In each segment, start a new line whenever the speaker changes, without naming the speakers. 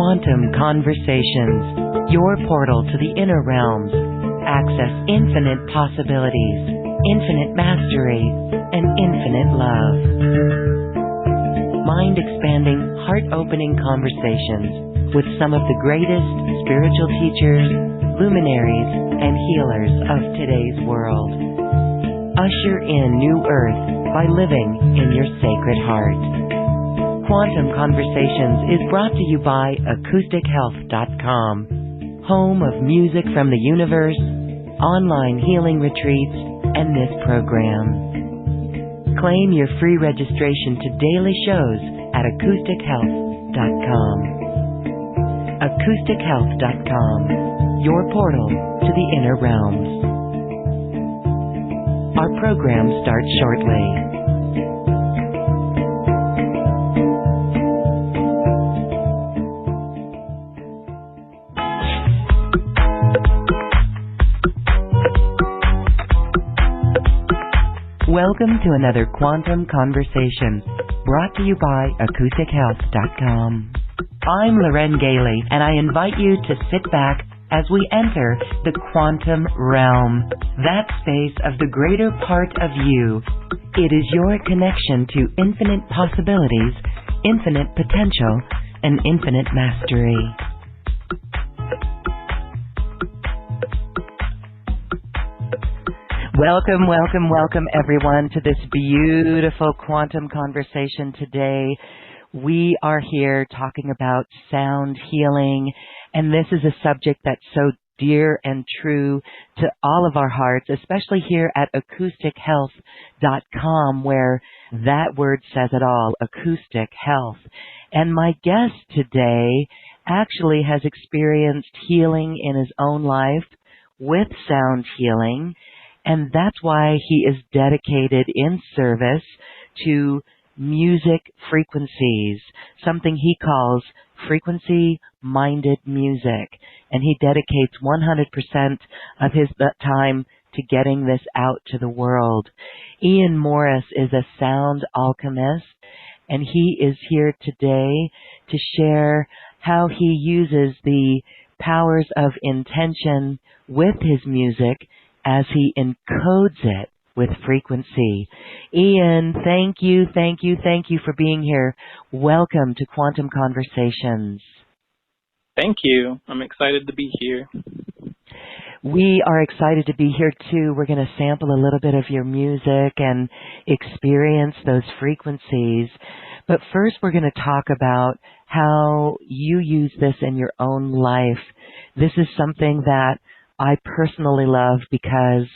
Quantum Conversations, your portal to the inner realms. Access infinite possibilities, infinite mastery, and infinite love. Mind-expanding, heart-opening conversations with some of the greatest spiritual teachers, luminaries, and healers of today's world. Usher in new earth by living in your sacred heart. Quantum Conversations is brought to you by acoustichealth.com, home of music from the universe, online healing retreats, and this program. Claim your free registration to daily shows at acoustichealth.com. acoustichealth.com, your portal to the inner realms. Our program starts shortly. Welcome to another Quantum Conversation, brought to you by acoustichealth.com. I'm Loren Gailey, and I invite you to sit back as we enter the quantum realm, that space of the greater part of you. It is your connection to infinite possibilities, infinite potential, and infinite mastery. Welcome, welcome, welcome everyone to this beautiful quantum conversation today. We are here talking about sound healing, and this is a subject that's so dear and true to all of our hearts, especially here at acoustichealth.com, where that word says it all, acoustic health. And my guest today actually has experienced healing in his own life with sound healing, and that's why he is dedicated in service to music frequencies, something he calls frequency-minded music. And he dedicates 100% of his time to getting this out to the world. Ian Morris is a sound alchemist, and he is here today to share how he uses the powers of intention with his music as he encodes it with frequency. Ian, thank you for being here. Welcome to Quantum Conversations.
Thank you. I'm excited to be here.
We are excited to be here too. We're going to sample a little bit of your music and experience those frequencies. But first we're going to talk about how you use this in your own life. This is something that I personally love because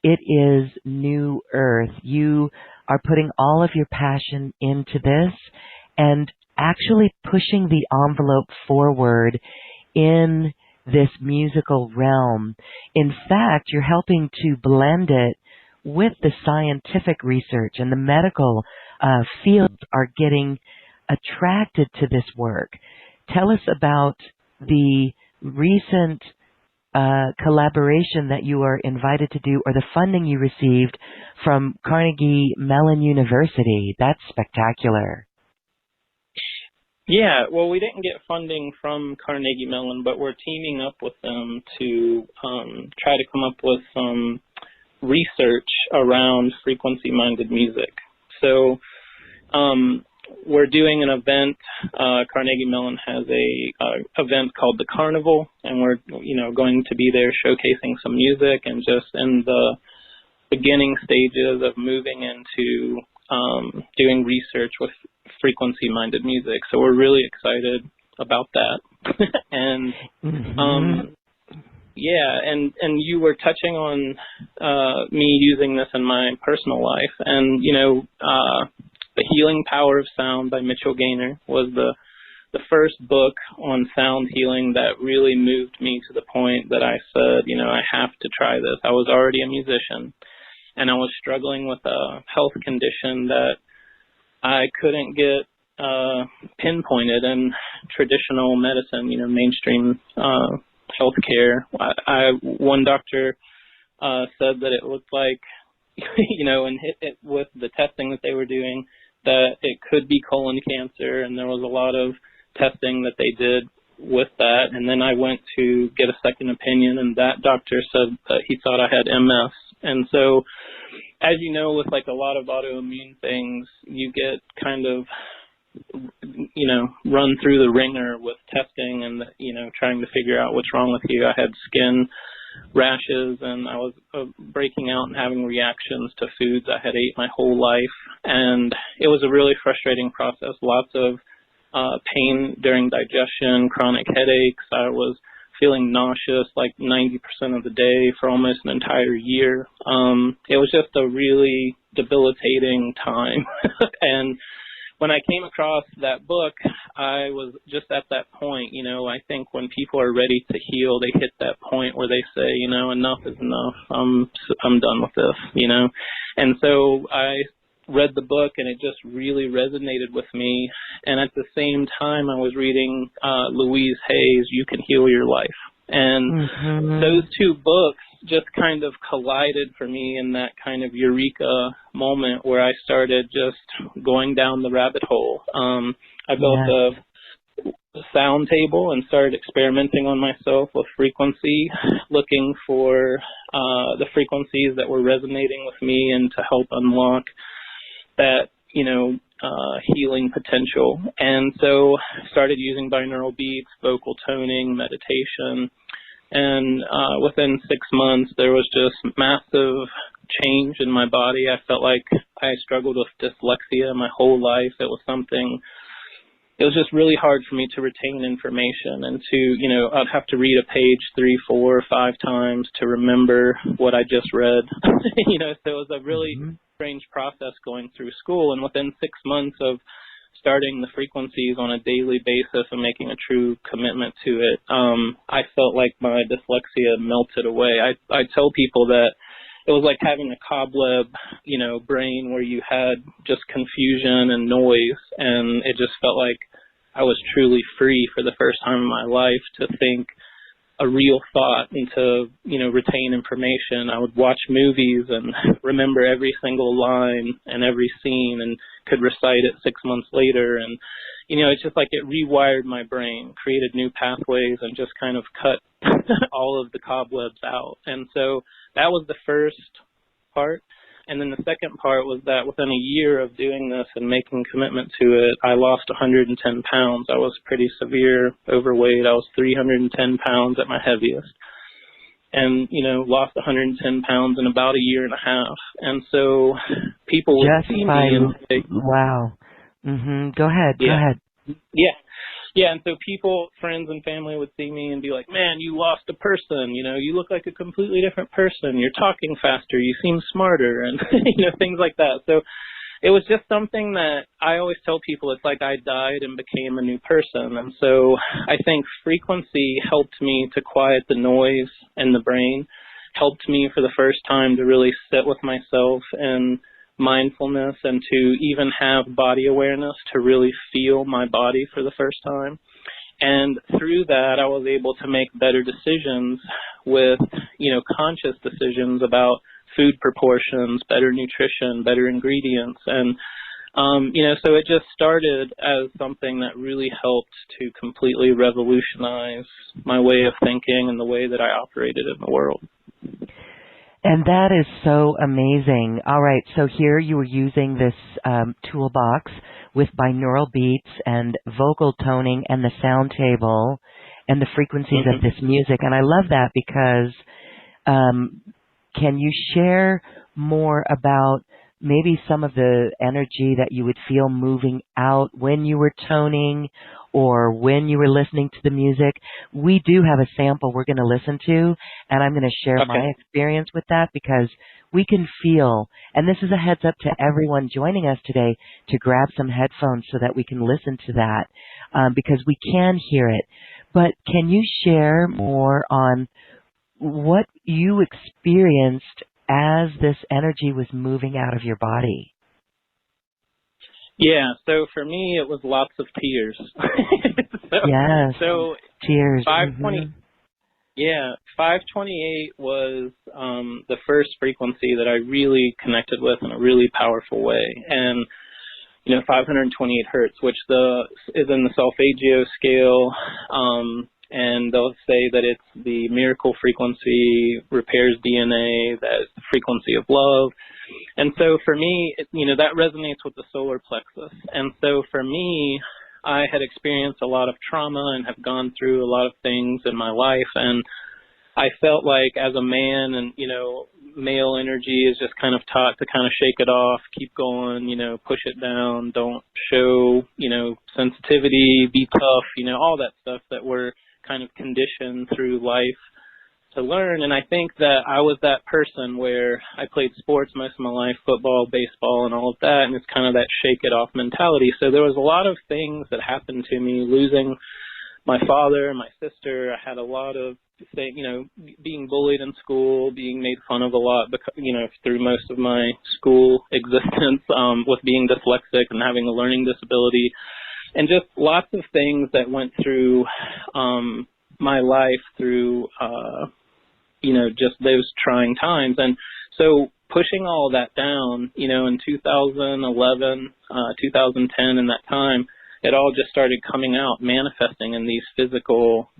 it is new earth. You are putting all of your passion into this and actually pushing the envelope forward in this musical realm. In fact, you're helping to blend it with the scientific research, and the medical fields are getting attracted to this work. Tell us about the recent collaboration that you are invited to do, or the funding you received from Carnegie Mellon University. That's spectacular.
Yeah, well, we didn't get funding from Carnegie Mellon, but we're teaming up with them to try to come up with some research around frequency-minded music. So we're doing an event. Carnegie Mellon has a event called the Carnival, and we're going to be there showcasing some music and just in the beginning stages of moving into doing research with frequency-minded music. So we're really excited about that. And yeah, and you were touching on me using this in my personal life, and The Healing Power of Sound by Mitchell Gaynor was the first book on sound healing that really moved me to the point that I said, I have to try this. I was already a musician, and I was struggling with a health condition that I couldn't get pinpointed in traditional medicine, mainstream healthcare. One doctor said that it looked like, with the testing that they were doing, that it could be colon cancer, and there was a lot of testing that they did with that. And then I went to get a second opinion, and that doctor said that he thought I had MS. And so, as you know, with like a lot of autoimmune things, you get kind of, you know, run through the ringer with testing and, you know, trying to figure out what's wrong with you. I had skin rashes, and I was breaking out and having reactions to foods I had ate my whole life. And it was a really frustrating process. Lots of pain during digestion, chronic headaches. I was feeling nauseous like 90% of the day for almost an entire year. It was just a really debilitating time. And when I came across that book, I was just at that point. You know, I think when people are ready to heal, they hit that point where they say, you know, enough is enough. I'm done with this, you know. And so I read the book, and it just really resonated with me. And at the same time, I was reading Louise Hay's You Can Heal Your Life. And those two books just kind of collided for me in that kind of eureka moment where I started just going down the rabbit hole. I built a sound table and started experimenting on myself with frequency, looking for the frequencies that were resonating with me and to help unlock that, you know, healing potential. And so started using binaural beats, vocal toning, meditation. And within 6 months, there was just massive change in my body. I felt like I struggled with dyslexia my whole life. It was just really hard for me to retain information and to, you know, I'd have to read a page 3, 4, 5 times to remember what I just read. You know, so it was a really strange process going through school. And within 6 months of starting the frequencies on a daily basis and making a true commitment to it, I felt like my dyslexia melted away. I tell people that it was like having a cobweb, you know, brain where you had just confusion and noise, and it just felt like I was truly free for the first time in my life to think a real thought and to, you know, retain information. I would watch movies and remember every single line and every scene and could recite it 6 months later. And, you know, it's just like it rewired my brain, created new pathways, and just kind of cut all of the cobwebs out. And so that was the first part. And then the second part was that within a year of doing this and making commitment to it, I lost 110 pounds. I was pretty severe overweight. I was 310 pounds at my heaviest. And, you know, lost 110 pounds in about a year and a half. And so people would see me and say,
wow. Go ahead. Go ahead.
Yeah, and so people, friends and family would see me and be like, man, you lost a person, you know, you look like a completely different person, you're talking faster, you seem smarter, and, you know, things like that. So it was just something that I always tell people, it's like I died and became a new person. And so I think frequency helped me to quiet the noise in the brain, helped me for the first time to really sit with myself and mindfulness and to even have body awareness, to really feel my body for the first time. And through that, I was able to make better decisions with, you know, conscious decisions about food proportions, better nutrition, better ingredients. And, you know, so it just started as something that really helped to completely revolutionize my way of thinking and the way that I operated in the world.
And that is so amazing. All right, so here you were using this toolbox with binaural beats and vocal toning and the sound table and the frequencies of this music. And I love that because can you share more about maybe some of the energy that you would feel moving out when you were toning or when you were listening to the music? We do have a sample we're going to listen to, and I'm going to share my experience with that because we can feel, and this is a heads up to everyone joining us today to grab some headphones so that we can listen to that because we can hear it. But can you share more on what you experienced as this energy was moving out of your body?
Yeah, so for me, it was lots of tears. So
tears.
520, 528 was the first frequency that I really connected with in a really powerful way. And, 528 Hertz, which is in the SelfAger scale, and they'll say that it's the miracle frequency, repairs DNA, that is the frequency of love. And so for me, that resonates with the solar plexus. And so for me, I had experienced a lot of trauma and have gone through a lot of things in my life, and I felt like as a man, and male energy is just kind of taught to kind of shake it off, keep going, push it down, don't show, sensitivity, be tough, all that stuff that we're kind of conditioned through life to learn. And I think that I was that person where I played sports most of my life, football, baseball, and all of that, and it's kind of that shake it off mentality. So there was a lot of things that happened to me, losing my father, my sister. I had a lot of things, being bullied in school, being made fun of a lot, because, through most of my school existence, with being dyslexic and having a learning disability, and just lots of things that went through my life through, just those trying times. And so pushing all that down, in 2011, 2010, in that time, it all just started coming out, manifesting in these physical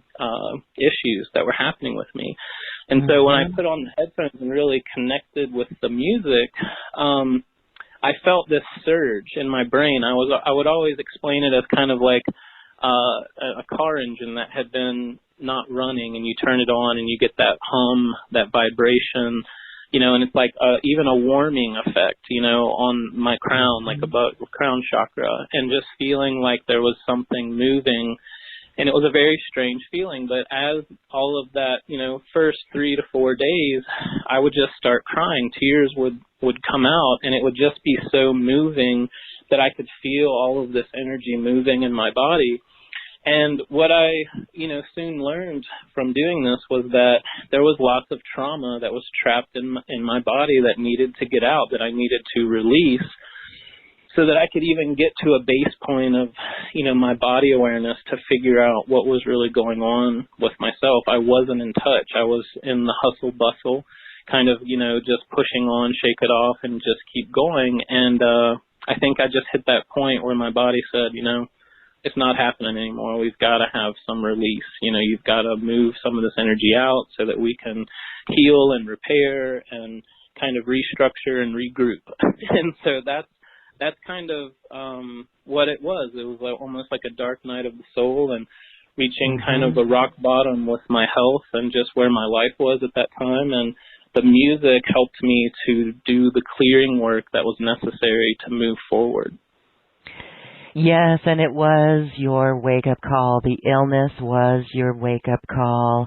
issues that were happening with me. And so when I put on the headphones and really connected with the music, I felt this surge in my brain. I would always explain it as kind of like a car engine that had been not running, and you turn it on and you get that hum, that vibration, and it's like even a warming effect, on my crown, like above crown chakra, and just feeling like there was something moving. And it was a very strange feeling. But as all of that, first 3 to 4 days, I would just start crying. Tears would come out, and it would just be so moving that I could feel all of this energy moving in my body. And what I, soon learned from doing this was that there was lots of trauma that was trapped in my body that needed to get out, that I needed to release, so that I could even get to a base point of, my body awareness to figure out what was really going on with myself. I wasn't in touch. I was in the hustle bustle, kind of, just pushing on, shake it off, and just keep going. And I think I just hit that point where my body said, it's not happening anymore. We've got to have some release. You've got to move some of this energy out so that we can heal and repair and kind of restructure and regroup. And so that's kind of what it was. It was almost like a dark night of the soul, and reaching kind of a rock bottom with my health and just where my life was at that time. And the music helped me to do the clearing work that was necessary to move forward.
Yes, and it was your wake-up call. The illness was your wake-up call,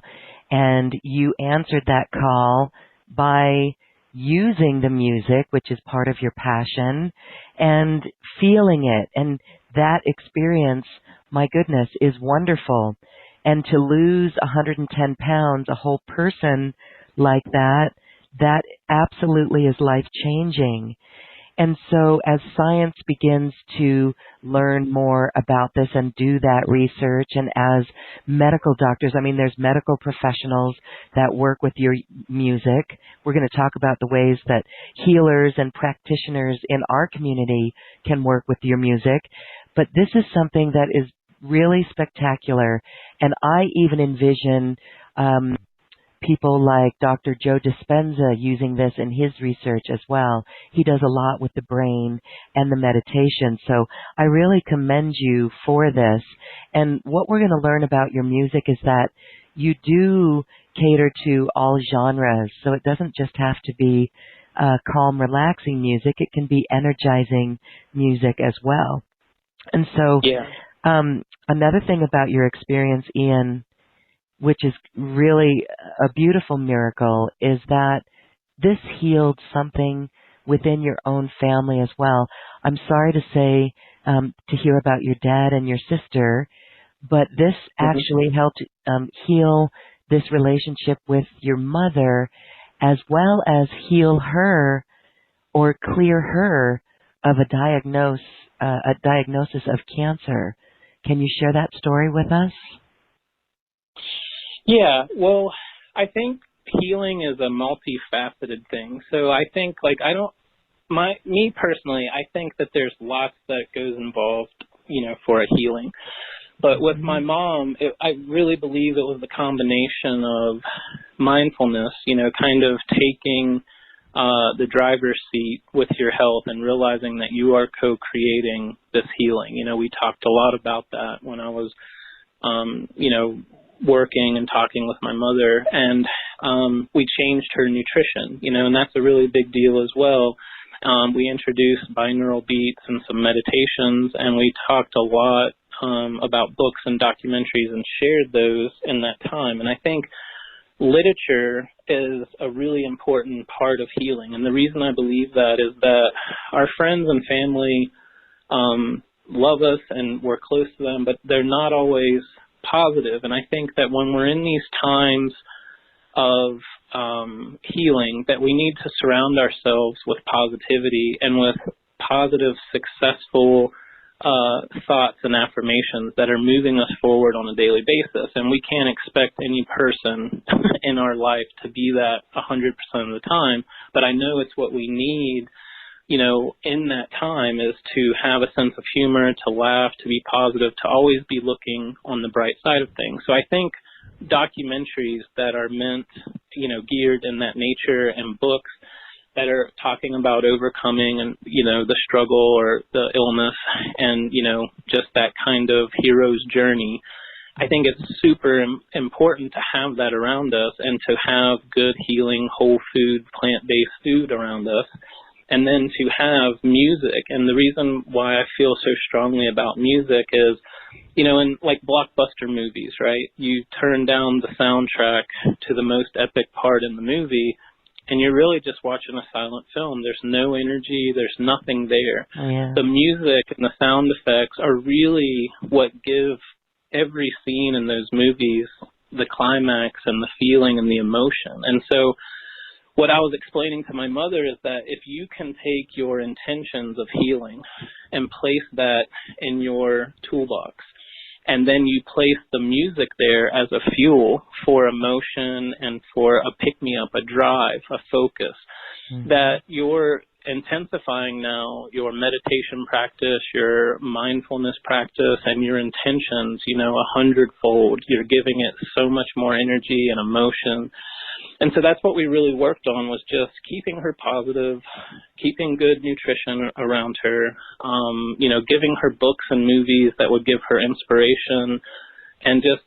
and you answered that call by using the music, which is part of your passion, and feeling it. And that experience, my goodness, is wonderful. And to lose 110 pounds, a whole person like that absolutely is life-changing. And so as science begins to learn more about this and do that research, and as medical doctors, there's medical professionals that work with your music. We're going to talk about the ways that healers and practitioners in our community can work with your music. But this is something that is really spectacular. And I even envision people like Dr. Joe Dispenza using this in his research as well. He does a lot with the brain and the meditation. So I really commend you for this. And what we're going to learn about your music is that you do cater to all genres. So it doesn't just have to be calm, relaxing music. It can be energizing music as well. And so another thing about your experience, Ian, which is really a beautiful miracle, is that this healed something within your own family as well. I'm sorry to say, to hear about your dad and your sister, but this actually helped heal this relationship with your mother, as well as heal her or clear her of a diagnosis of cancer. Can you share that story with us?
Yeah, well, I think healing is a multifaceted thing. So I think, me personally, I think that there's lots that goes involved, for a healing. But with my mom, I really believe it was the combination of mindfulness, kind of taking the driver's seat with your health and realizing that you are co-creating this healing. We talked a lot about that when I was, working and talking with my mother, and we changed her nutrition, and that's a really big deal as well. We introduced binaural beats and some meditations, and we talked a lot about books and documentaries and shared those in that time. And I think literature is a really important part of healing. And the reason I believe that is that our friends and family love us and we're close to them, but they're not always positive. And I think that when we're in these times of healing, that we need to surround ourselves with positivity and with positive, successful thoughts and affirmations that are moving us forward on a daily basis. And we can't expect any person in our life to be that 100% of the time, but I know it's what we need, in that time, is to have a sense of humor, to laugh, to be positive, to always be looking on the bright side of things. So I think documentaries that are meant, geared in that nature, and books that are talking about overcoming and, the struggle or the illness and, just that kind of hero's journey. I think it's super important to have that around us and to have good, healing, whole food, plant-based food around us. And then to have music. And the reason why I feel so strongly about music is, in like blockbuster movies, right? You turn down the soundtrack to the most epic part in the movie, and you're really just watching a silent film. There's no energy. There's nothing there.
Oh, yeah.
The music and the sound effects are really what give every scene in those movies the climax and the feeling and the emotion. And so what I was explaining to my mother is that if you can take your intentions of healing and place that in your toolbox, and then you place the music there as a fuel for emotion and for a pick-me-up, a drive, a focus, that you're intensifying now your meditation practice, your mindfulness practice, and your intentions, 100-fold. You're giving it so much more energy and emotion. And so that's what we really worked on, was just keeping her positive, keeping good nutrition around her, giving her books and movies that would give her inspiration, and just,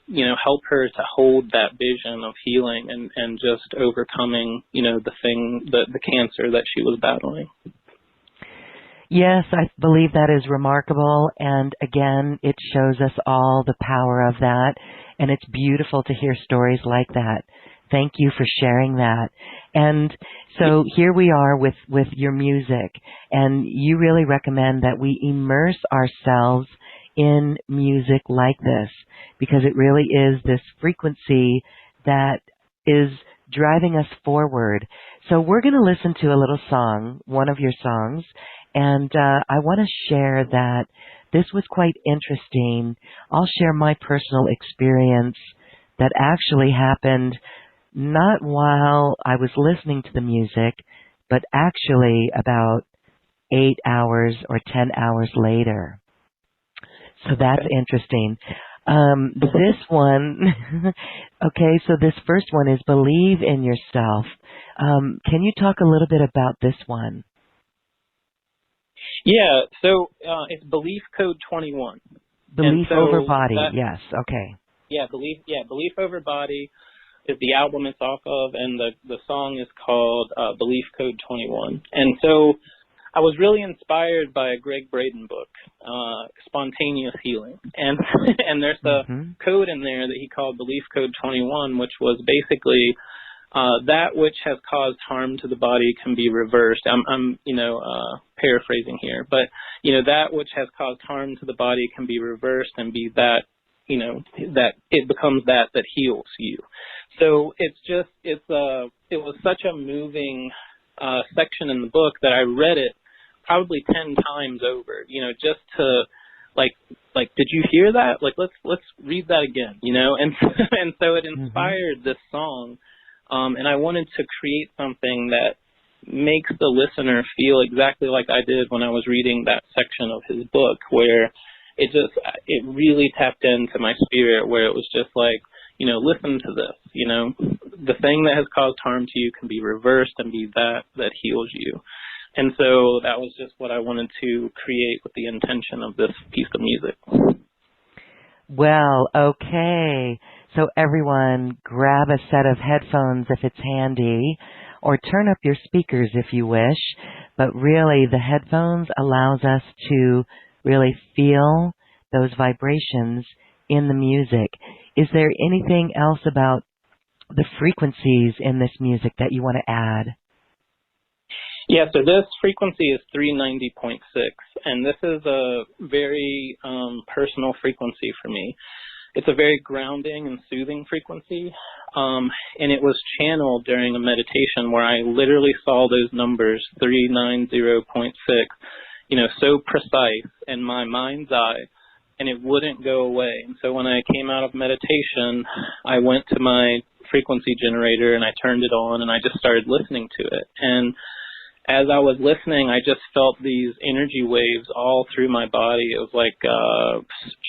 help her to hold that vision of healing and just overcoming, the cancer that she was battling.
Yes, I believe that is remarkable. And again, it shows us all the power of that. And it's beautiful to hear stories like that. Thank you for sharing that. And so here we are with your music, and you really recommend that we immerse ourselves in music like this, because it really is this frequency that is driving us forward. So we're going to listen to a little song, one of your songs, and I want to share that this was quite interesting. I'll share my personal experience that actually happened not while I was listening to the music, but actually about 8 hours or 10 hours later. So that's interesting. This one, okay, so this first one is Believe in Yourself. Can you talk a little bit about this one?
Yeah, so it's Belief Code 21.
Belief over Body, yes, okay.
Yeah, Belief Over Body is the album it's off of, and the song is called Belief Code 21. And so I was really inspired by a Greg Braden book, Spontaneous Healing. And and there's a code in there that he called Belief Code 21, which was basically that which has caused harm to the body can be reversed. I'm paraphrasing here, but that which has caused harm to the body can be reversed and be that that it becomes that heals you. So it was such a moving section in the book that I read it probably 10 times over, just to like, did you hear that? Like, let's read that again, and so it inspired this song. And I wanted to create something that makes the listener feel exactly like I did when I was reading that section of his book, where it really tapped into my spirit, where it was just like, listen to this, the thing that has caused harm to you can be reversed and be that heals you. And so that was just what I wanted to create with the intention of this piece of music.
Well, okay. So everyone, grab a set of headphones if it's handy, or turn up your speakers if you wish. But really, the headphones allows us to really feel those vibrations in the music. Is there anything else about the frequencies in this music that you want to add?
Yeah, so this frequency is 390.6, and this is a very personal frequency for me. It's a very grounding and soothing frequency, and it was channeled during a meditation where I literally saw those numbers, 390.6, so precise in my mind's eye, and it wouldn't go away. And so when I came out of meditation, I went to my frequency generator and I turned it on and I just started listening to it. And as I was listening, I just felt these energy waves all through my body. It was like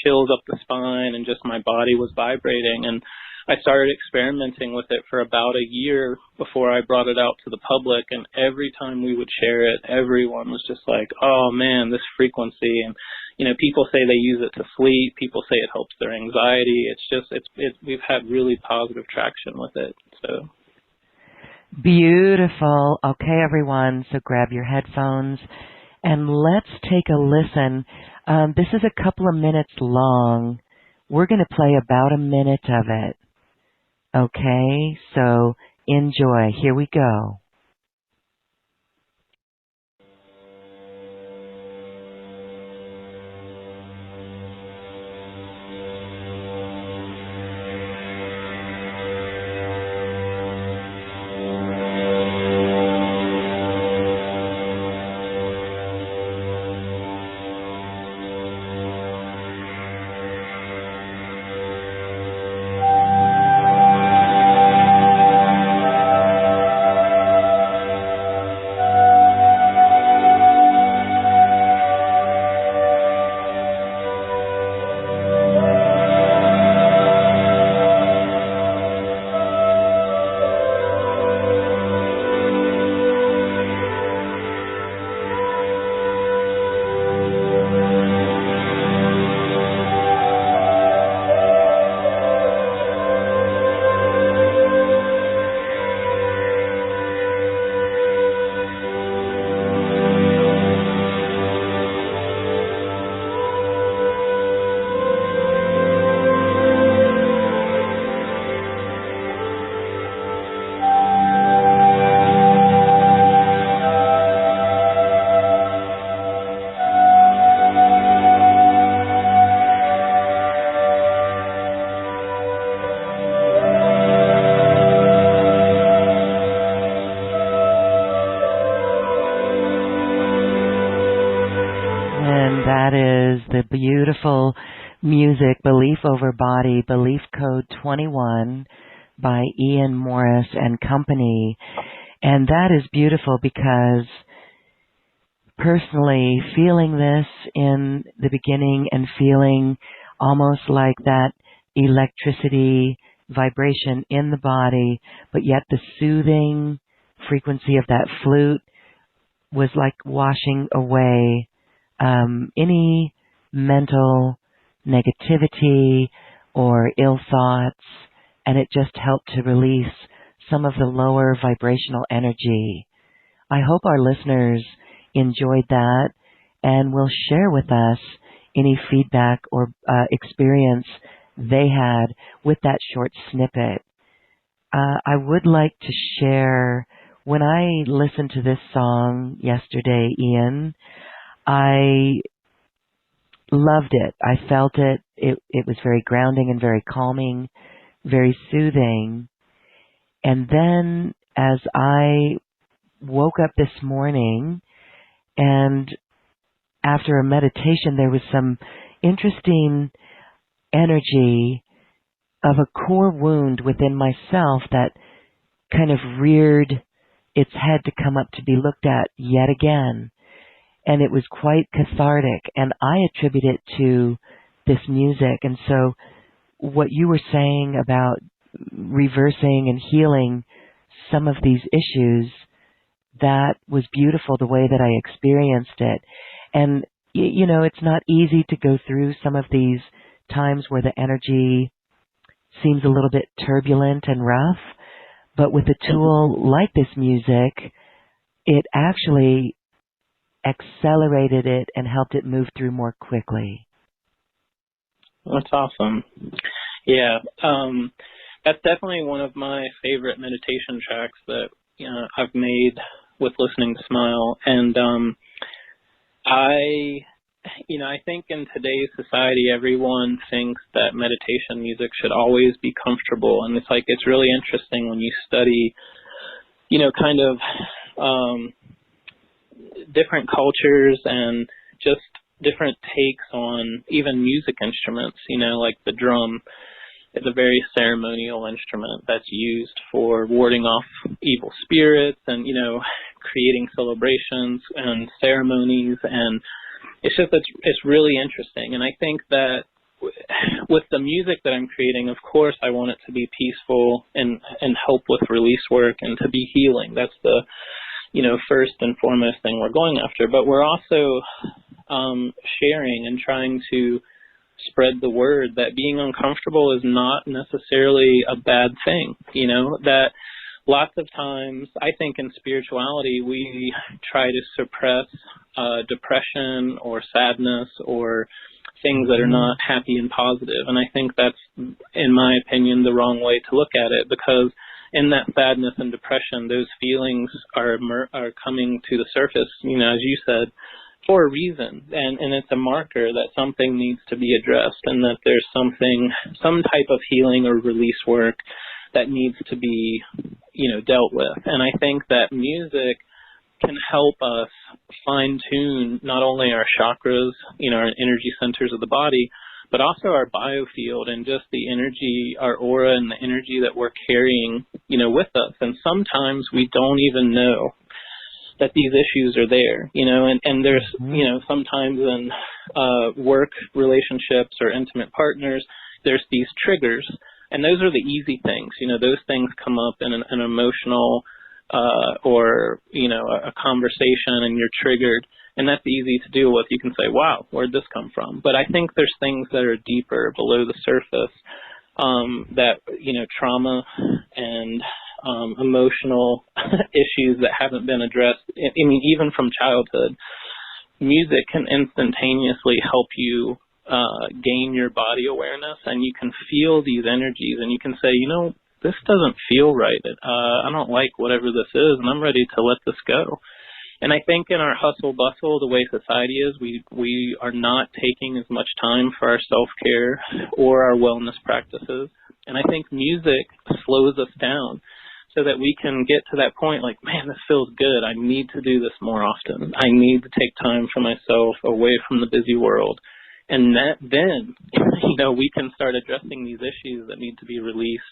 chills up the spine, and just my body was vibrating. And I started experimenting with it for about a year before I brought it out to the public. And every time we would share it, everyone was just like, oh man, this frequency. And, people say they use it to sleep. People say it helps their anxiety. We've had really positive traction with it. So.
Beautiful. Okay, everyone, so grab your headphones and let's take a listen. This is a couple of minutes long. We're going to play about a minute of it. Okay, so enjoy. Here we go. The beautiful music, Belief Over Body, Belief Code 21 by Ian Morris and Company. And that is beautiful because personally feeling this in the beginning and feeling almost like that electricity vibration in the body, but yet the soothing frequency of that flute was like washing away any mental negativity or ill thoughts, and it just helped to release some of the lower vibrational energy. I hope our listeners enjoyed that and will share with us any feedback or experience they had with that short snippet. I would like to share, when I listened to this song yesterday, Ian, I loved it. I felt it. It was very grounding and very calming, very soothing. And then as I woke up this morning and after a meditation, there was some interesting energy of a core wound within myself that kind of reared its head to come up to be looked at yet again. And it was quite cathartic, and I attribute it to this music. And so what you were saying about reversing and healing some of these issues, that was beautiful, the way that I experienced it. And, it's not easy to go through some of these times where the energy seems a little bit turbulent and rough, but with a tool like this music, it actually accelerated it and helped it move through more quickly.
That's awesome. Yeah, that's definitely one of my favorite meditation tracks that I've made with listening to Smile. And I think in today's society, everyone thinks that meditation music should always be comfortable. And it's really interesting when you study, kind of different cultures and just different takes on even music instruments, like the drum is a very ceremonial instrument that's used for warding off evil spirits and, creating celebrations and ceremonies. And it's really interesting. And I think that with the music that I'm creating, of course, I want it to be peaceful and help with release work and to be healing. That's the, first and foremost thing we're going after. But we're also sharing and trying to spread the word that being uncomfortable is not necessarily a bad thing. That lots of times, I think in spirituality, we try to suppress depression or sadness or things that are not happy and positive. And I think that's, in my opinion, the wrong way to look at it, because in that sadness and depression, those feelings are coming to the surface, as you said, for a reason. And it's a marker that something needs to be addressed and that there's some type of healing or release work that needs to be, dealt with. And I think that music can help us fine-tune not only our chakras, our energy centers of the body, but also our biofield and just the energy, our aura and the energy that we're carrying, with us. And sometimes we don't even know that these issues are there, and there's, sometimes in work relationships or intimate partners, there's these triggers, and those are the easy things. Those things come up in an emotional or, a conversation, and you're triggered, and that's easy to deal with. You can say, wow, where'd this come from? But I think there's things that are deeper below the surface that, trauma and emotional issues that haven't been addressed. I mean, even from childhood, music can instantaneously help you gain your body awareness, and you can feel these energies, and you can say, this doesn't feel right. I don't like whatever this is, and I'm ready to let this go. And I think in our hustle bustle, the way society is, we are not taking as much time for our self-care or our wellness practices. And I think music slows us down so that we can get to that point like, man, this feels good. I need to do this more often. I need to take time for myself away from the busy world. And then, we can start addressing these issues that need to be released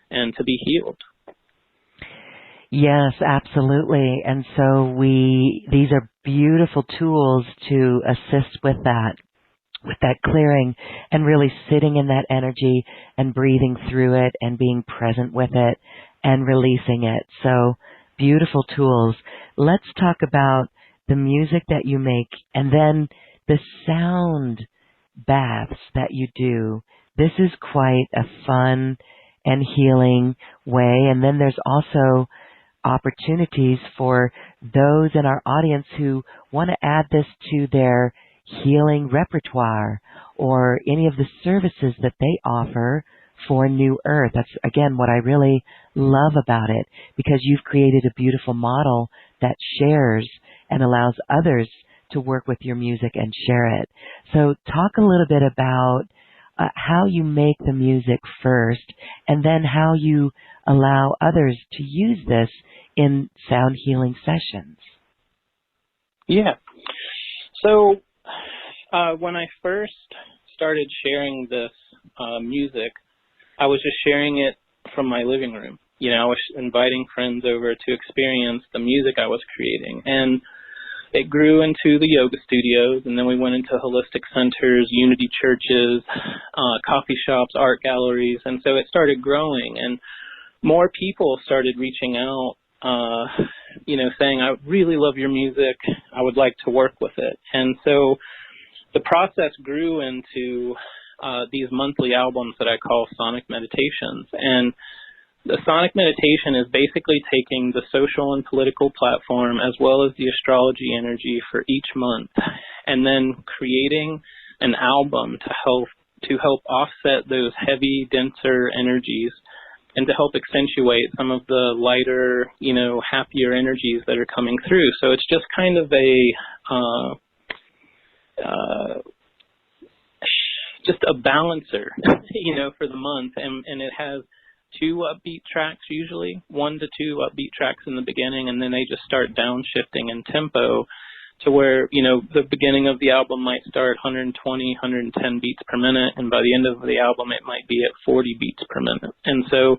and to be healed.
Yes, absolutely. And so these are beautiful tools to assist with that clearing and really sitting in that energy and breathing through it and being present with it and releasing it. So beautiful tools. Let's talk about the music that you make and then the sound baths that you do. This is quite a fun and healing way. And then there's also opportunities for those in our audience who want to add this to their healing repertoire or any of the services that they offer for New Earth. That's, again, what I really love about it, because you've created a beautiful model that shares and allows others to work with your music and share it. So talk a little bit about how you make the music first, and then how you allow others to use this in sound healing sessions.
Yeah. So when I first started sharing this music, I was just sharing it from my living room, I was inviting friends over to experience the music I was creating. And it grew into the yoga studios, and then we went into holistic centers, unity churches, coffee shops, art galleries, and so it started growing, and more people started reaching out, saying, I really love your music, I would like to work with it. And so the process grew into these monthly albums that I call Sonic Meditations. And the Sonic Meditation is basically taking the social and political platform as well as the astrology energy for each month, and then creating an album to help offset those heavy, denser energies and to help accentuate some of the lighter, happier energies that are coming through. So it's just kind of a balancer, for the month, and it has 2 upbeat tracks usually, 1 to 2 upbeat tracks in the beginning, and then they just start downshifting in tempo to where, the beginning of the album might start 120, 110 beats per minute, and by the end of the album it might be at 40 beats per minute. And so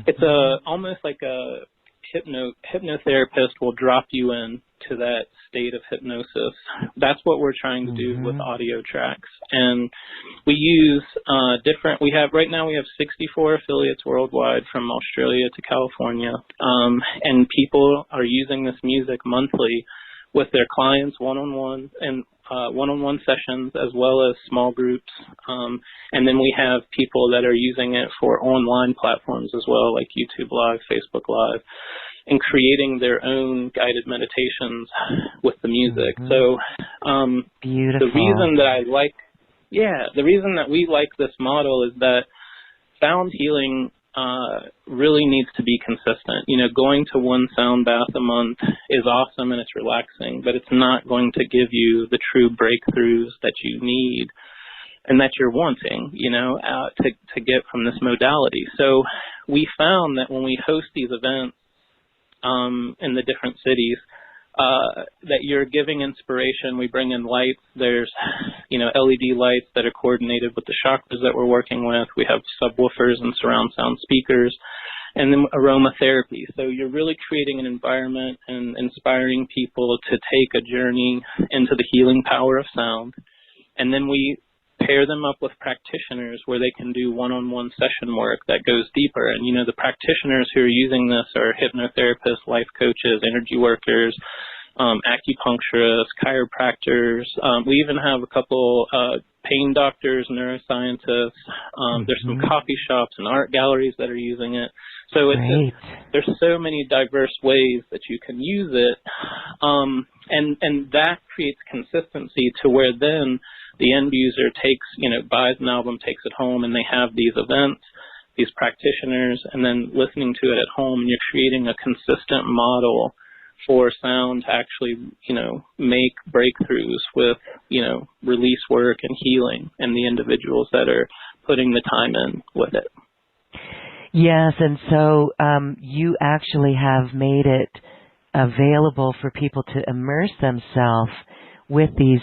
it's almost like a hypnotherapist will drop you in to that state of hypnosis. That's what we're trying to do with audio tracks. And we use right now we have 64 affiliates worldwide from Australia to California. And people are using this music monthly with their clients one-on-one and one-on-one sessions as well as small groups. And then we have people that are using it for online platforms as well, like YouTube Live, Facebook Live, and creating their own guided meditations with the music. So
beautiful.
the reason that we like this model is that sound healing really needs to be consistent. Going to one sound bath a month is awesome and it's relaxing, but it's not going to give you the true breakthroughs that you need and that you're wanting, to get from this modality. So we found that when we host these events in the different cities, that you're giving inspiration. We bring in lights. There's, LED lights that are coordinated with the chakras that we're working with. We have subwoofers and surround sound speakers, and then aromatherapy. So you're really creating an environment and inspiring people to take a journey into the healing power of sound. And then we pair them up with practitioners where they can do one-on-one session work that goes deeper. And, the practitioners who are using this are hypnotherapists, life coaches, energy workers, acupuncturists, chiropractors. We even have a couple pain doctors, neuroscientists. There's some coffee shops and art galleries that are using it. So there's so many diverse ways that you can use it. And that creates consistency to where then the end user buys an album, takes it home, and they have these events, these practitioners, and then listening to it at home, and you're creating a consistent model for sound to actually, make breakthroughs with, release work and healing and the individuals that are putting the time in with it.
Yes, and so you actually have made it available for people to immerse themselves with these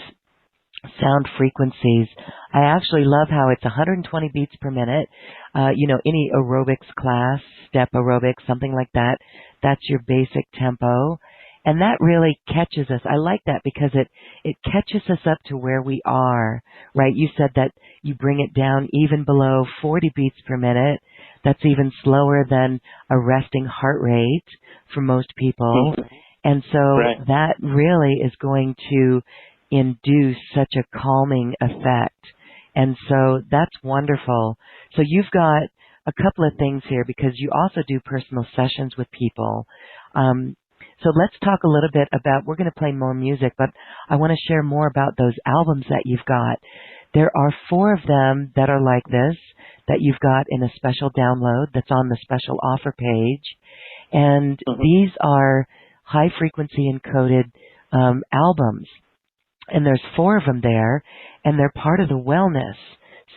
sound frequencies. I actually love how it's 120 beats per minute. Any aerobics class, step aerobics, something like that, that's your basic tempo. And that really catches us. I like that because it catches us up to where we are, right? You said that you bring it down even below 40 beats per minute. That's even slower than a resting heart rate for most people. And so that really is going to induce such a calming effect. And so that's wonderful. So you've got a couple of things here because you also do personal sessions with people. So let's talk a little bit about, we're going to play more music, but I want to share more about those albums that you've got. There are 4 of them that are like this, that you've got in a special download that's on the special offer page. And these are high frequency encoded albums. And there's 4 of them there, and they're part of the wellness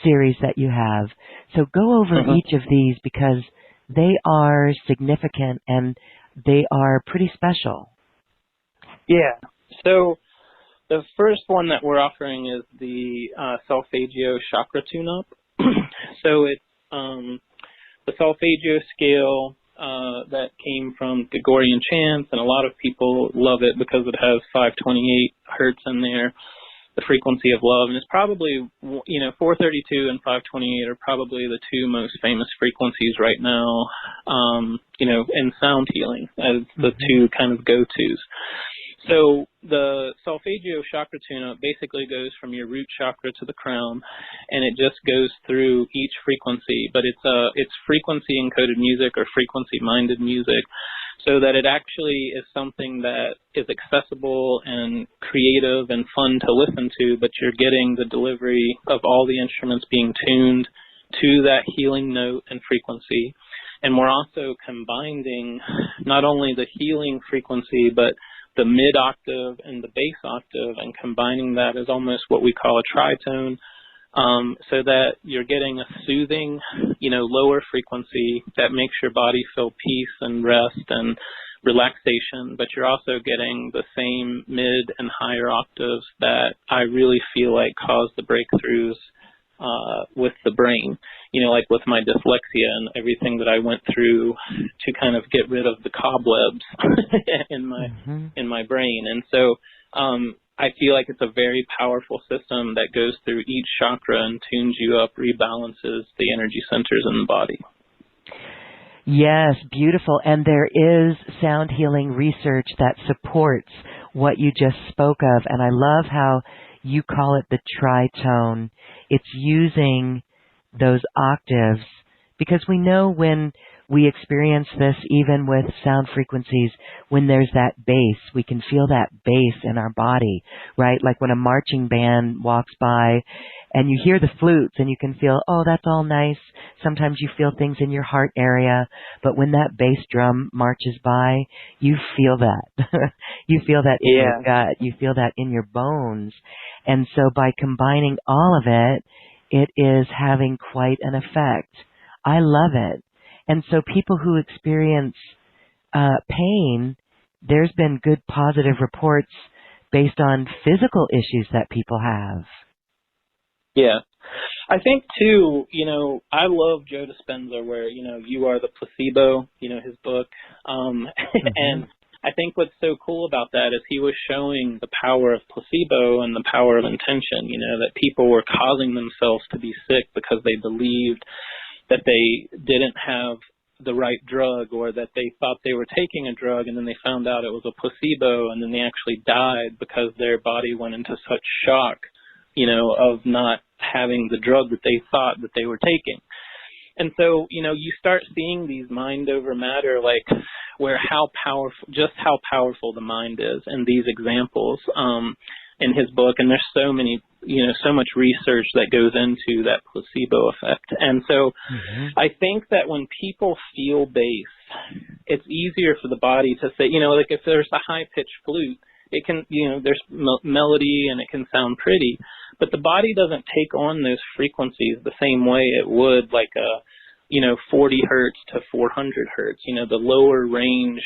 series that you have. So go over each of these because they are significant and they are pretty special.
Yeah. So the first one that we're offering is the SelfAger Chakra Tuneup. So it's the SelfAger scale that came from Gregorian chants, and a lot of people love it because it has 528 Hertz in there, the frequency of love. And it's probably, 432 and 528 are probably the two most famous frequencies right now, in sound healing as the two kind of go-tos. So the SelfAger chakra tune-up basically goes from your root chakra to the crown, and it just goes through each frequency, but it's frequency encoded music or frequency minded music, so that it actually is something that is accessible and creative and fun to listen to, but you're getting the delivery of all the instruments being tuned to that healing note and frequency. And we're also combining not only the healing frequency, but the mid octave and the bass octave, and combining that as almost what we call a tritone, so that you're getting a soothing, lower frequency that makes your body feel peace and rest and relaxation, but you're also getting the same mid and higher octaves that I really feel like cause the breakthroughs with the brain, like with my dyslexia and everything that I went through to kind of get rid of the cobwebs in my brain. And so I feel like it's a very powerful system that goes through each chakra and tunes you up, rebalances the energy centers in the body.
Yes, beautiful. And there is sound healing research that supports what you just spoke of. And I love how you call it the tritone. It's using those octaves, because we know when we experience this, even with sound frequencies, when there's that bass, we can feel that bass in our body, right? Like when a marching band walks by and you hear the flutes and you can feel, oh, that's all nice. Sometimes you feel things in your heart area, but when that bass drum marches by, you feel that. You feel that in your gut. You feel that in your bones. And so by combining all of it, it is having quite an effect. I love it. And so people who experience pain, there's been good positive reports based on physical issues that people have.
Yeah. I think, too, I love Joe Dispenza, where, you are the placebo, his book. And I think what's so cool about that is he was showing the power of placebo and the power of intention, that people were causing themselves to be sick because they believed that they didn't have the right drug, or that they thought they were taking a drug and then they found out it was a placebo, and then they actually died because their body went into such shock, of not having the drug that they thought that they were taking. And so, you start seeing these mind over matter, like where how powerful the mind is in these examples in his book. And there's so many, so much research that goes into that placebo effect. And so I think that when people feel bass, it's easier for the body to say, like if there's a high-pitched flute, it can, there's melody and it can sound pretty, but the body doesn't take on those frequencies the same way it would like a, 40 hertz to 400 hertz, the lower range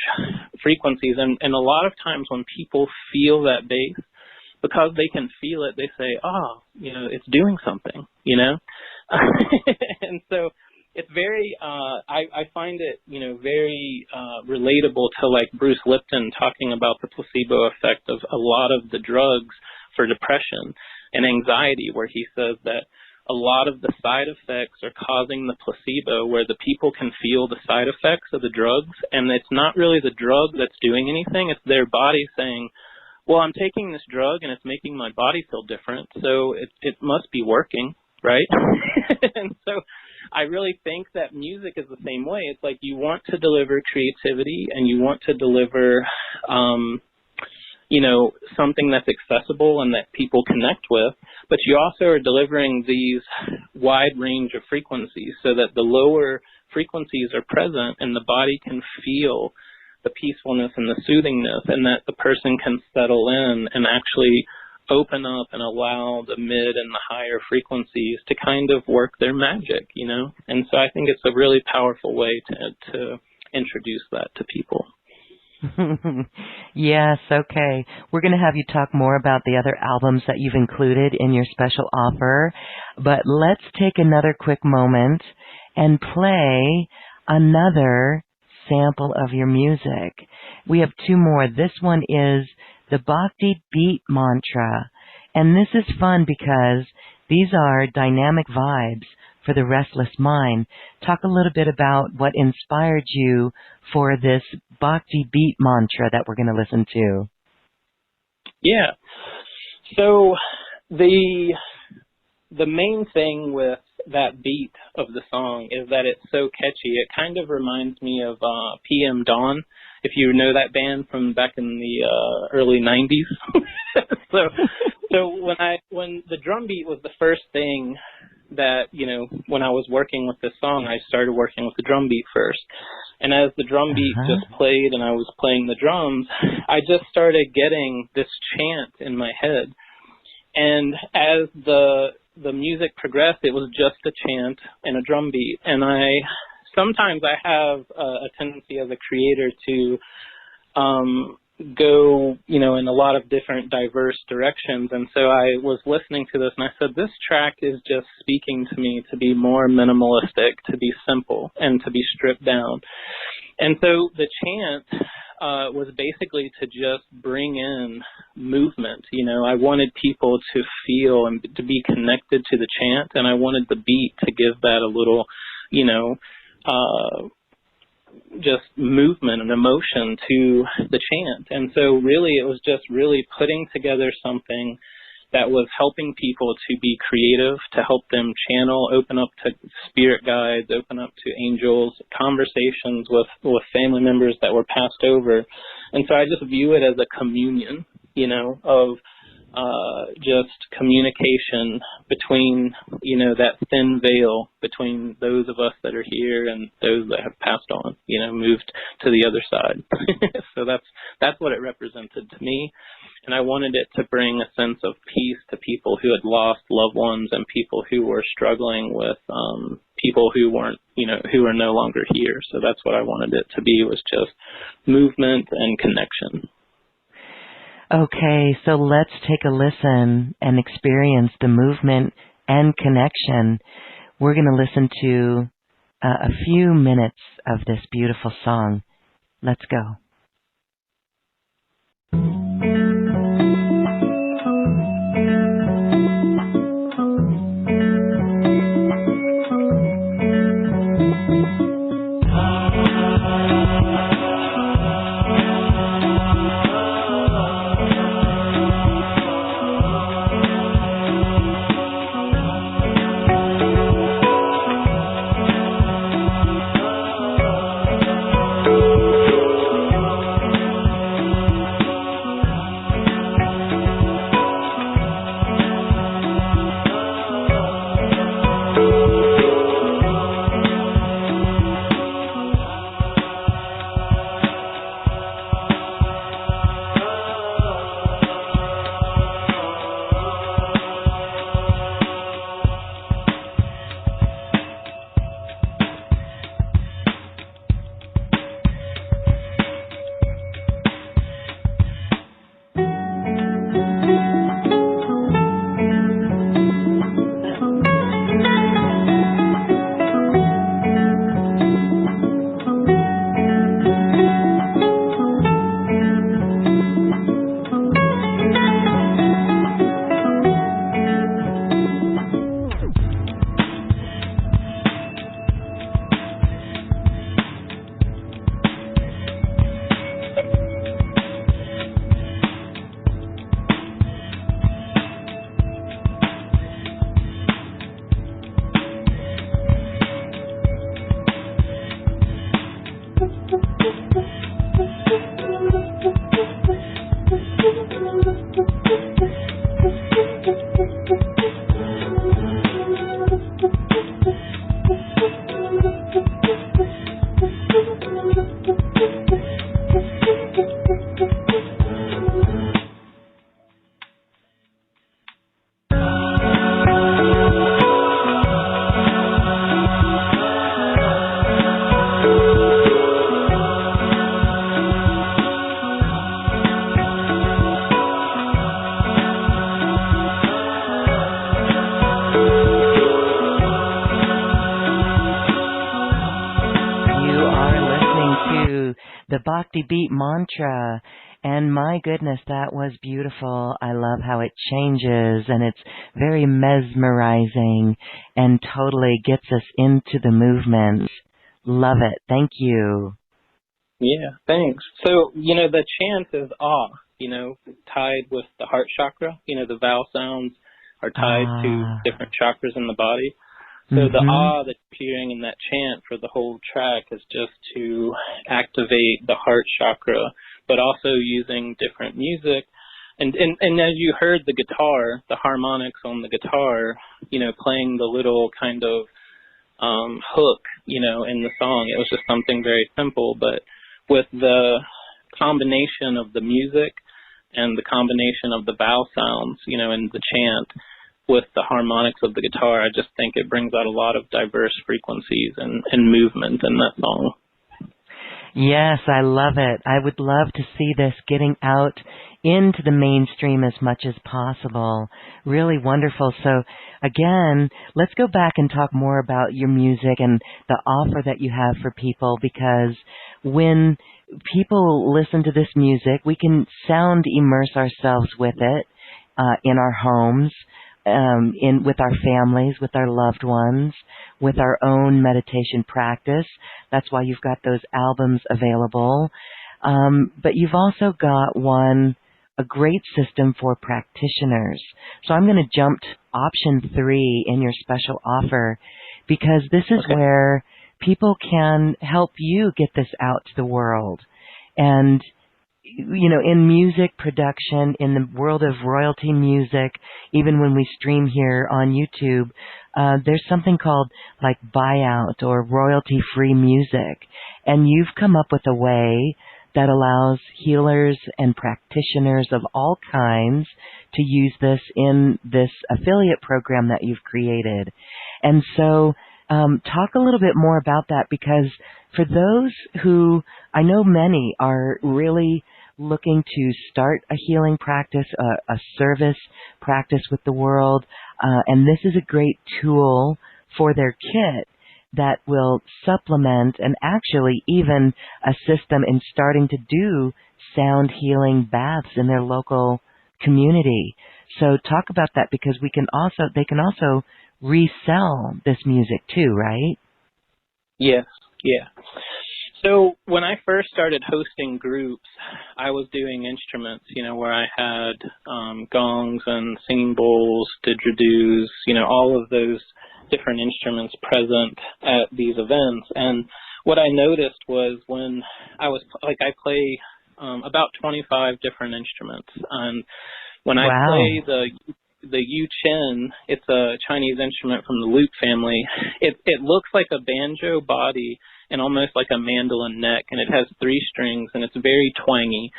frequencies. And a lot of times when people feel that bass, because they can feel it, they say, it's doing something, And so it's very, I find it, very relatable to like Bruce Lipton talking about the placebo effect of a lot of the drugs for depression and anxiety, where he says that a lot of the side effects are causing the placebo, where the people can feel the side effects of the drugs, and it's not really the drug that's doing anything, it's their body saying, well, I'm taking this drug and it's making my body feel different, so it must be working, right? And so I really think that music is the same way. It's like you want to deliver creativity and you want to deliver, something that's accessible and that people connect with, but you also are delivering these wide range of frequencies so that the lower frequencies are present and the body can feel the peacefulness and the soothingness, and that the person can settle in and actually open up and allow the mid and the higher frequencies to kind of work their magic, And so I think it's a really powerful way to introduce that to people.
Yes, okay. We're going to have you talk more about the other albums that you've included in your special offer, but let's take another quick moment and play another sample of your music. We have two more. This one is the Bhakti Beat Mantra. And this is fun because these are dynamic vibes for the restless mind. Talk a little bit about what inspired you for this Bhakti Beat Mantra that we're going to listen to.
Yeah. So the main thing with that beat of the song is that it's so catchy. It kind of reminds me of PM Dawn, if you know that band from back in the early 90s. So when the drum beat was the first thing that, when I was working with this song, I started working with the drum beat first. And as the drum beat just played and I was playing the drums, I just started getting this chant in my head. And as the music progressed, it was just a chant and a drum beat. And sometimes I have a tendency as a creator to go, in a lot of different diverse directions. And so I was listening to this and I said, this track is just speaking to me to be more minimalistic, to be simple, and to be stripped down. And so the chant was basically to just bring in movement. I wanted people to feel and to be connected to the chant, and I wanted the beat to give that a little, just movement and emotion to the chant. And so really it was just really putting together something that was helping people to be creative, to help them channel, open up to spirit guides, open up to angels, conversations with family members that were passed over. And so I just view it as a communion, of just communication between, that thin veil between those of us that are here and those that have passed on, moved to the other side. So that's what it represented to me. And I wanted it to bring a sense of peace to people who had lost loved ones and people who were struggling with people who weren't, who are no longer here. So that's what I wanted it to be, was just movement and connection.
Okay, so let's take a listen and experience the movement and connection. We're going to listen to a few minutes of this beautiful song. Let's go. Bhakti Beat mantra. And my goodness, that was beautiful. I love how it changes, and it's very mesmerizing and totally gets us into the movement. Love it. Thank you.
Yeah, thanks. So, the chant is ah, tied with the heart chakra. The vowel sounds are tied to different chakras in the body. So the ah that you're hearing in that chant for the whole track is just to activate the heart chakra, but also using different music. And as you heard the guitar, the harmonics on the guitar, playing the little kind of hook, in the song, it was just something very simple. But with the combination of the music and the combination of the vowel sounds, in the chant, with the harmonics of the guitar, I just think it brings out a lot of diverse frequencies and movement in that song.
Yes, I love it. I would love to see this getting out into the mainstream as much as possible. Really wonderful. So again, let's go back and talk more about your music and the offer that you have for people, because when people listen to this music, we can sound immerse ourselves with it in our homes, with our families, with our loved ones, with our own meditation practice. That's why you've got those albums available. But you've also got a great system for practitioners. So I'm going to jump to option 3 in your special offer, because this is where people can help you get this out to the world. And in music production, in the world of royalty music, even when we stream here on YouTube, there's something called like buyout or royalty-free music. And you've come up with a way that allows healers and practitioners of all kinds to use this in this affiliate program that you've created. And so talk a little bit more about that, because for those who, I know many are really looking to start a healing practice, a service practice with the world, and this is a great tool for their kit that will supplement and actually even assist them in starting to do sound healing baths in their local community. So talk about that, because they can also resell this music too, right?
Yes, yeah. So when I first started hosting groups, I was doing instruments, where I had gongs and singing bowls, didgeridoos, all of those different instruments present at these events. And what I noticed was when I play about 25 different instruments. And when I play the Yu Chen, it's a Chinese instrument from the lute family. It looks like a banjo body and almost like a mandolin neck, and it has 3 strings, and it's very twangy.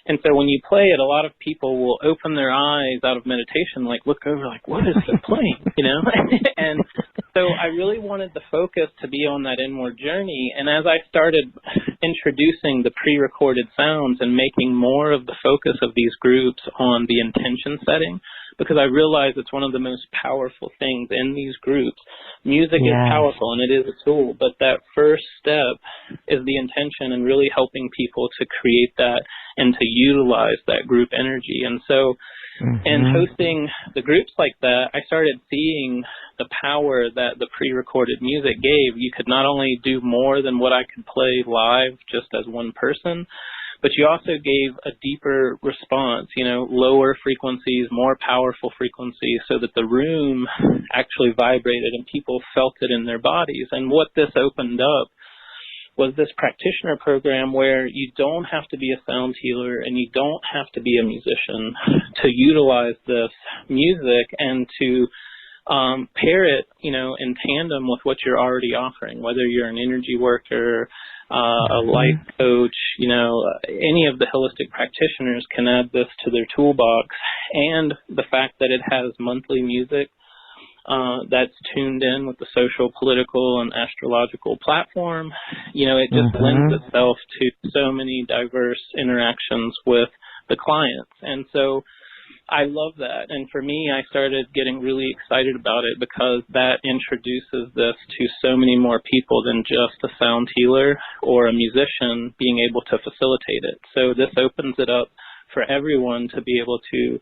And so when you play it, a lot of people will open their eyes out of meditation, look over, what is it playing, And so I really wanted the focus to be on that inward journey. And as I started introducing the pre-recorded sounds and making more of the focus of these groups on the intention setting, because I realized it's one of the most powerful things in these groups. Music is powerful, and it is a tool, but that first step is the intention and really helping people to create that and to utilize that group energy. And so in hosting the groups like that, I started seeing the power that the pre-recorded music gave. You could not only do more than what I could play live just as one person, but you also gave a deeper response, lower frequencies, more powerful frequencies, so that the room actually vibrated and people felt it in their bodies. And what this opened up was this practitioner program where you don't have to be a sound healer and you don't have to be a musician to utilize this music and to pair it, in tandem with what you're already offering, whether you're an energy worker, a life coach, any of the holistic practitioners can add this to their toolbox. And the fact that it has monthly music that's tuned in with the social, political, and astrological platform, it just lends itself to so many diverse interactions with the clients. And so I love that. And for me, I started getting really excited about it because that introduces this to so many more people than just a sound healer or a musician being able to facilitate it. So this opens it up for everyone to be able to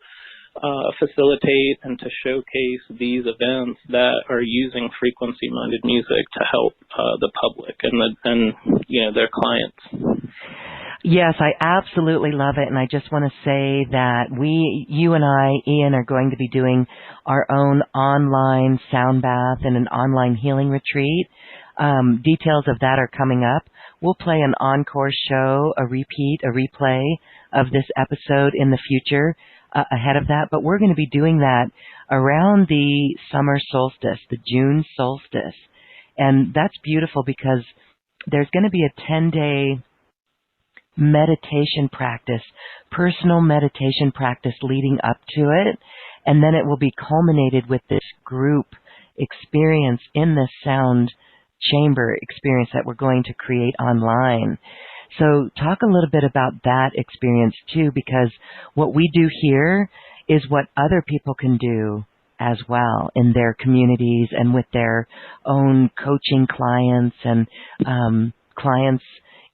facilitate and to showcase these events that are using frequency-minded music to help the public and their clients.
Yes, I absolutely love it, and I just want to say that you and I, Ian, are going to be doing our own online sound bath and an online healing retreat. Details of that are coming up. We'll play an encore show, a replay of this episode in the future ahead of that, but we're going to be doing that around the summer solstice, the June solstice, and that's beautiful because there's going to be a 10-day meditation practice, personal meditation practice leading up to it, and then it will be culminated with this group experience in this sound chamber experience that we're going to create online. So talk a little bit about that experience too, because what we do here is what other people can do as well in their communities and with their own coaching clients and clients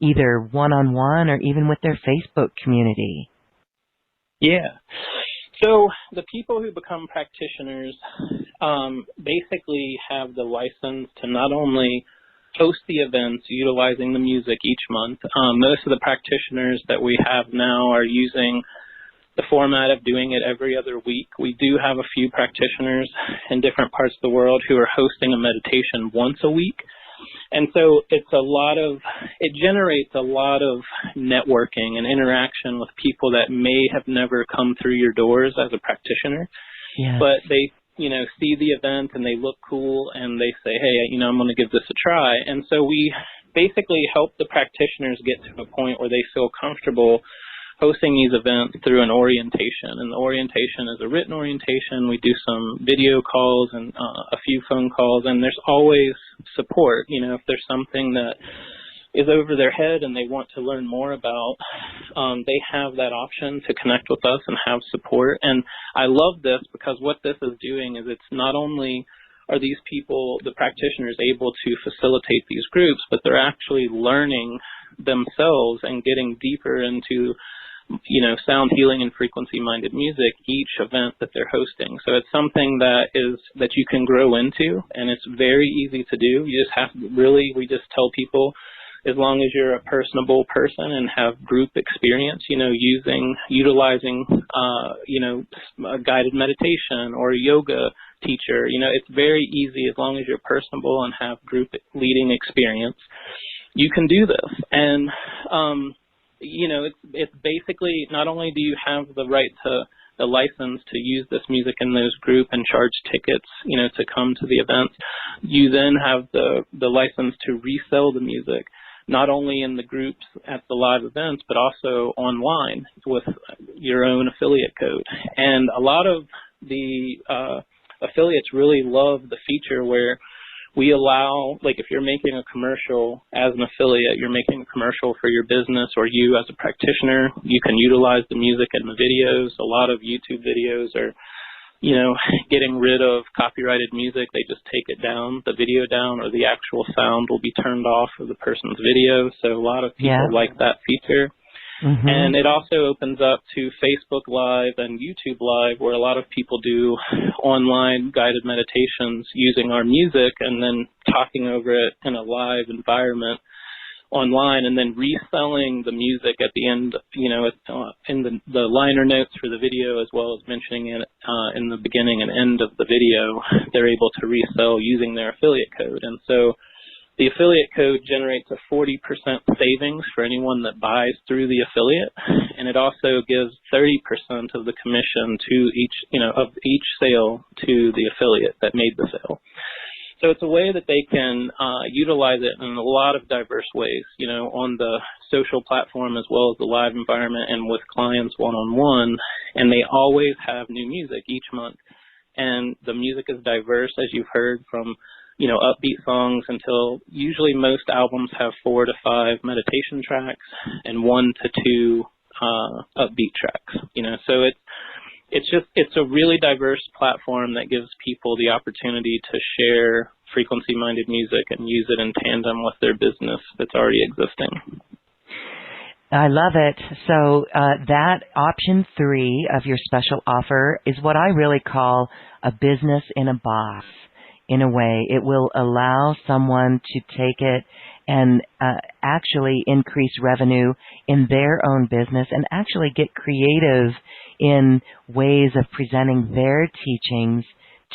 either one-on-one or even with their Facebook community.
Yeah. So the people who become practitioners basically have the license to not only host the events utilizing the music each month. Most of the practitioners that we have now are using the format of doing it every other week. We do have a few practitioners in different parts of the world who are hosting a meditation once a week. And so it generates a lot of networking and interaction with people that may have never come through your doors as a practitioner. Yes. But they, see the event and they look cool and they say, hey, I'm going to give this a try. And so we basically help the practitioners get to a point where they feel comfortable hosting these events through an orientation. And the orientation is a written orientation. We do some video calls and a few phone calls, and there's always support. If there's something that is over their head and they want to learn more about, they have that option to connect with us and have support. And I love this because what this is doing is it's not only are these people, the practitioners, able to facilitate these groups, but they're actually learning themselves and getting deeper into sound healing and frequency-minded music each event that they're hosting. So it's something that you can grow into, and it's very easy to do. You just have to we just tell people, as long as you're a personable person and have group experience, utilizing a guided meditation or a yoga teacher, it's very easy as long as you're personable and have group leading experience. You can do this. And it's basically not only do you have the right to the license to use this music in those group and charge tickets, to come to the events, you then have the license to resell the music, not only in the groups at the live events, but also online with your own affiliate code. And a lot of the affiliates really love the feature where we allow, if you're making a commercial as an affiliate, you're making a commercial for your business or you as a practitioner, you can utilize the music in the videos. A lot of YouTube videos are, getting rid of copyrighted music. They just take it down, the video down, or the actual sound will be turned off of the person's video. So a lot of people like that feature. Mm-hmm. And it also opens up to Facebook Live and YouTube Live, where a lot of people do online guided meditations using our music and then talking over it in a live environment online, and then reselling the music at the end, in the liner notes for the video, as well as mentioning it in the beginning and end of the video. They're able to resell using their affiliate code. And so the affiliate code generates a 40% savings for anyone that buys through the affiliate, and it also gives 30% of the commission to each sale to the affiliate that made the sale. So it's a way that they can utilize it in a lot of diverse ways, on the social platform as well as the live environment and with clients one-on-one, and they always have new music each month. And the music is diverse, as you've heard, from upbeat songs until usually most albums have 4 to 5 meditation tracks and 1 to 2 upbeat tracks. So it's a really diverse platform that gives people the opportunity to share frequency-minded music and use it in tandem with their business that's already existing.
I love it. So that option 3 of your special offer is what I really call a business in a box. In a way, it will allow someone to take it and actually increase revenue in their own business and actually get creative in ways of presenting their teachings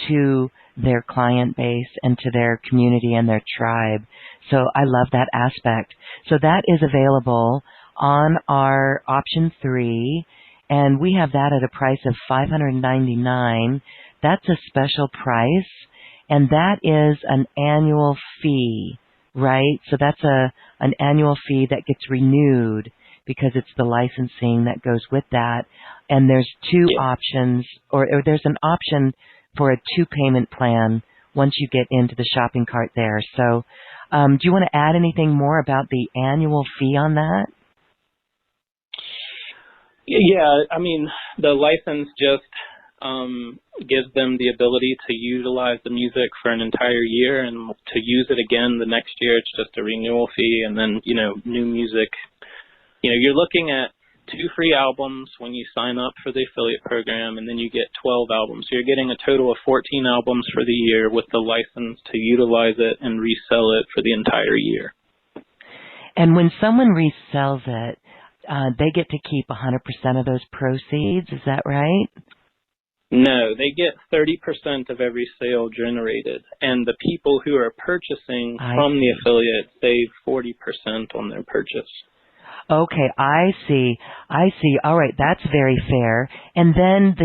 to their client base and to their community and their tribe. So I love that aspect. So that is available on our option 3, and we have that at a price of $599. That's a special price, and that is an annual fee, right? So that's an annual fee that gets renewed because it's the licensing that goes with that. And there's 2 options, or there's an option for a 2-payment plan once you get into the shopping cart there. So do you want to add anything more about the annual fee on that?
Yeah, I mean, the license just gives them the ability to utilize the music for an entire year, and to use it again the next year, it's just a renewal fee, and then, new music. You're looking at 2 free albums when you sign up for the affiliate program, and then you get 12 albums. So you're getting a total of 14 albums for the year with the license to utilize it and resell it for the entire year.
And when someone resells it, they get to keep 100% of those proceeds, is that right?
No, they get 30% of every sale generated, and the people who are purchasing from the affiliate save 40% on their purchase.
Okay, I see. All right, that's very fair. And then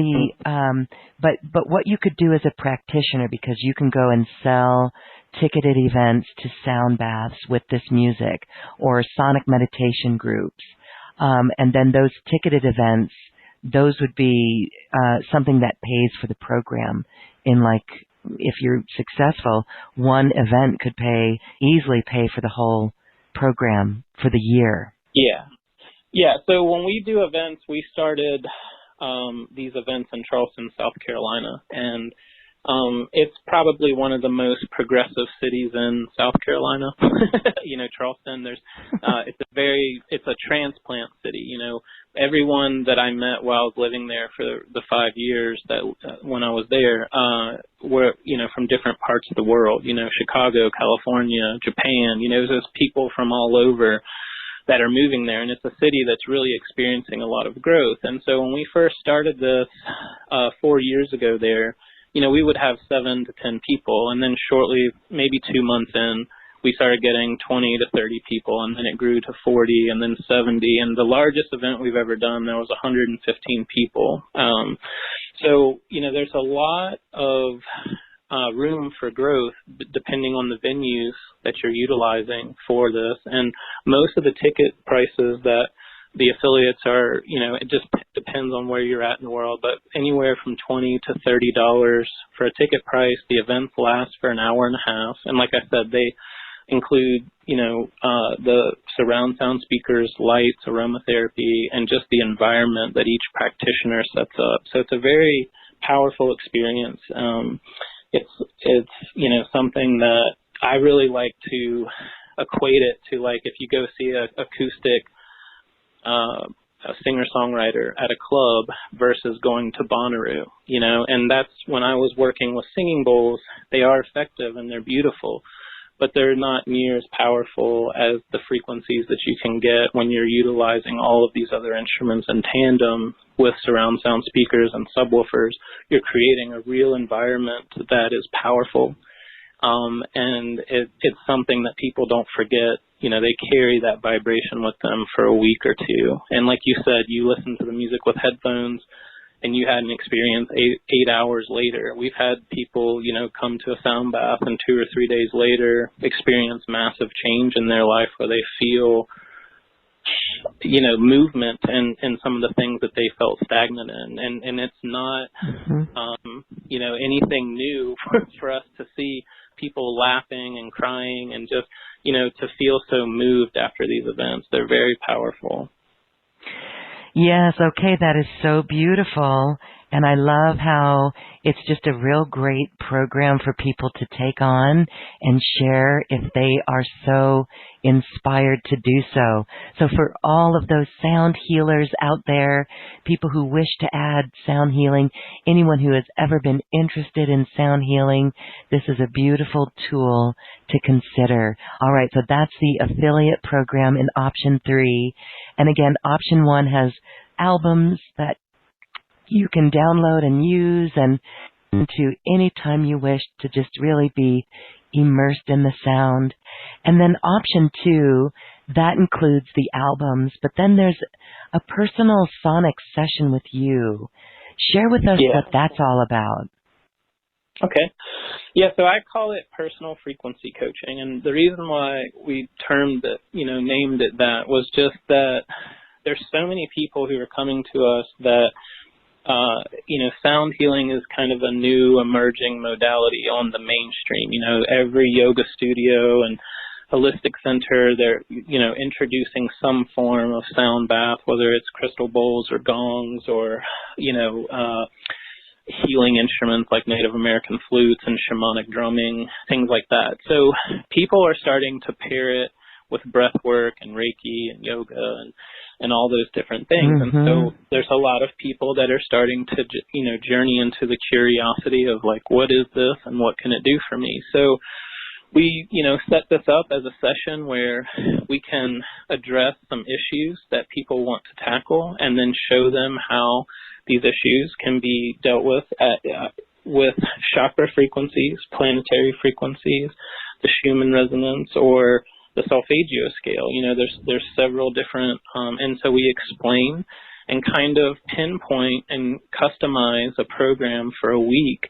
but what you could do as a practitioner, because you can go and sell ticketed events to sound baths with this music, or sonic meditation groups. And then those ticketed events, those would be something that pays for the program. If you're successful, one event could easily pay for the whole program for the year.
Yeah. So when we do events, we started these events in Charleston, South Carolina, and it's probably one of the most progressive cities in South Carolina. Charleston, it's a transplant city. Everyone that I met while I was living there for the 5 years when I was there, were, from different parts of the world, Chicago, California, Japan, there's people from all over that are moving there, and it's a city that's really experiencing a lot of growth. And so when we first started this 4 years ago there, we would have 7 to 10 people, and then shortly, maybe 2 months in, we started getting 20 to 30 people, and then it grew to 40 and then 70. And the largest event we've ever done, there was 115 people. So, there's a lot of room for growth depending on the venues that you're utilizing for this. And most of the ticket prices that the affiliates are, it just depends on where you're at in the world, but anywhere from $20 to $30 for a ticket price. The events last for an hour and a half. And like I said, they include, the surround sound speakers, lights, aromatherapy, and just the environment that each practitioner sets up. So it's a very powerful experience. It's something that I really like to equate it to, like, if you go see a acoustic a singer-songwriter at a club versus going to Bonnaroo, and that's when I was working with singing bowls. They are effective and they're beautiful, but they're not near as powerful as the frequencies that you can get when you're utilizing all of these other instruments in tandem with surround sound speakers and subwoofers. You're creating a real environment that is powerful. And it's something that people don't forget. They carry that vibration with them for a week or two. And like you said, you listen to the music with headphones and you had an experience 8 hours later. We've had people, come to a sound bath and 2 or 3 days later experience massive change in their life where they feel, movement and some of the things that they felt stagnant in. And it's not, anything new for us to see people laughing and crying and just, to feel so moved after these events. They're very powerful.
Yes, okay, that is so beautiful. And I love how it's just a real great program for people to take on and share if they are so inspired to do so. So for all of those sound healers out there, people who wish to add sound healing, anyone who has ever been interested in sound healing, this is a beautiful tool to consider. All right, so that's the affiliate program in option 3. And again, option 1 has albums that you can download and use and to any time you wish to just really be immersed in the sound. And then option 2, that includes the albums, but then there's a personal sonic session with you. Share with us what that's all about.
Okay. Yeah, so I call it personal frequency coaching, and the reason why we termed it, named it that was just that there's so many people who are coming to us that sound healing is kind of a new emerging modality on the mainstream. Every yoga studio and holistic center, they're, introducing some form of sound bath, whether it's crystal bowls or gongs or, healing instruments like Native American flutes and shamanic drumming, things like that. So people are starting to pair it with breath work and Reiki and yoga and all those different things.
Mm-hmm.
And so there's a lot of people that are starting to, journey into the curiosity of like, what is this and what can it do for me? So we, set this up as a session where we can address some issues that people want to tackle and then show them how these issues can be dealt with with chakra frequencies, planetary frequencies, the Schumann resonance, or the SelfAger scale. There's several different, and so we explain and kind of pinpoint and customize a program for a week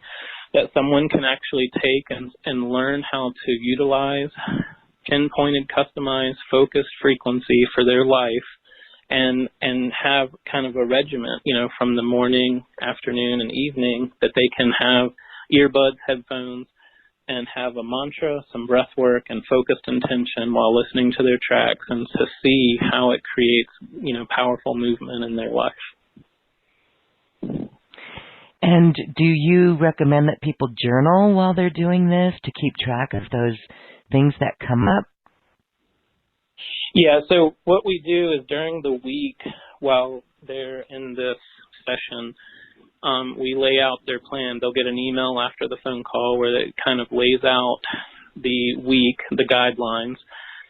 that someone can actually take and learn how to utilize pinpointed, customized, focused frequency for their life and have kind of a regiment, from the morning, afternoon, and evening that they can have earbuds, headphones, and have a mantra, some breath work, and focused intention while listening to their tracks, and to see how it creates, powerful movement in their life.
And do you recommend that people journal while they're doing this to keep track of those things that come up?
Yeah, so what we do is during the week while they're in this session, we lay out their plan. They'll get an email after the phone call where it kind of lays out the week, the guidelines,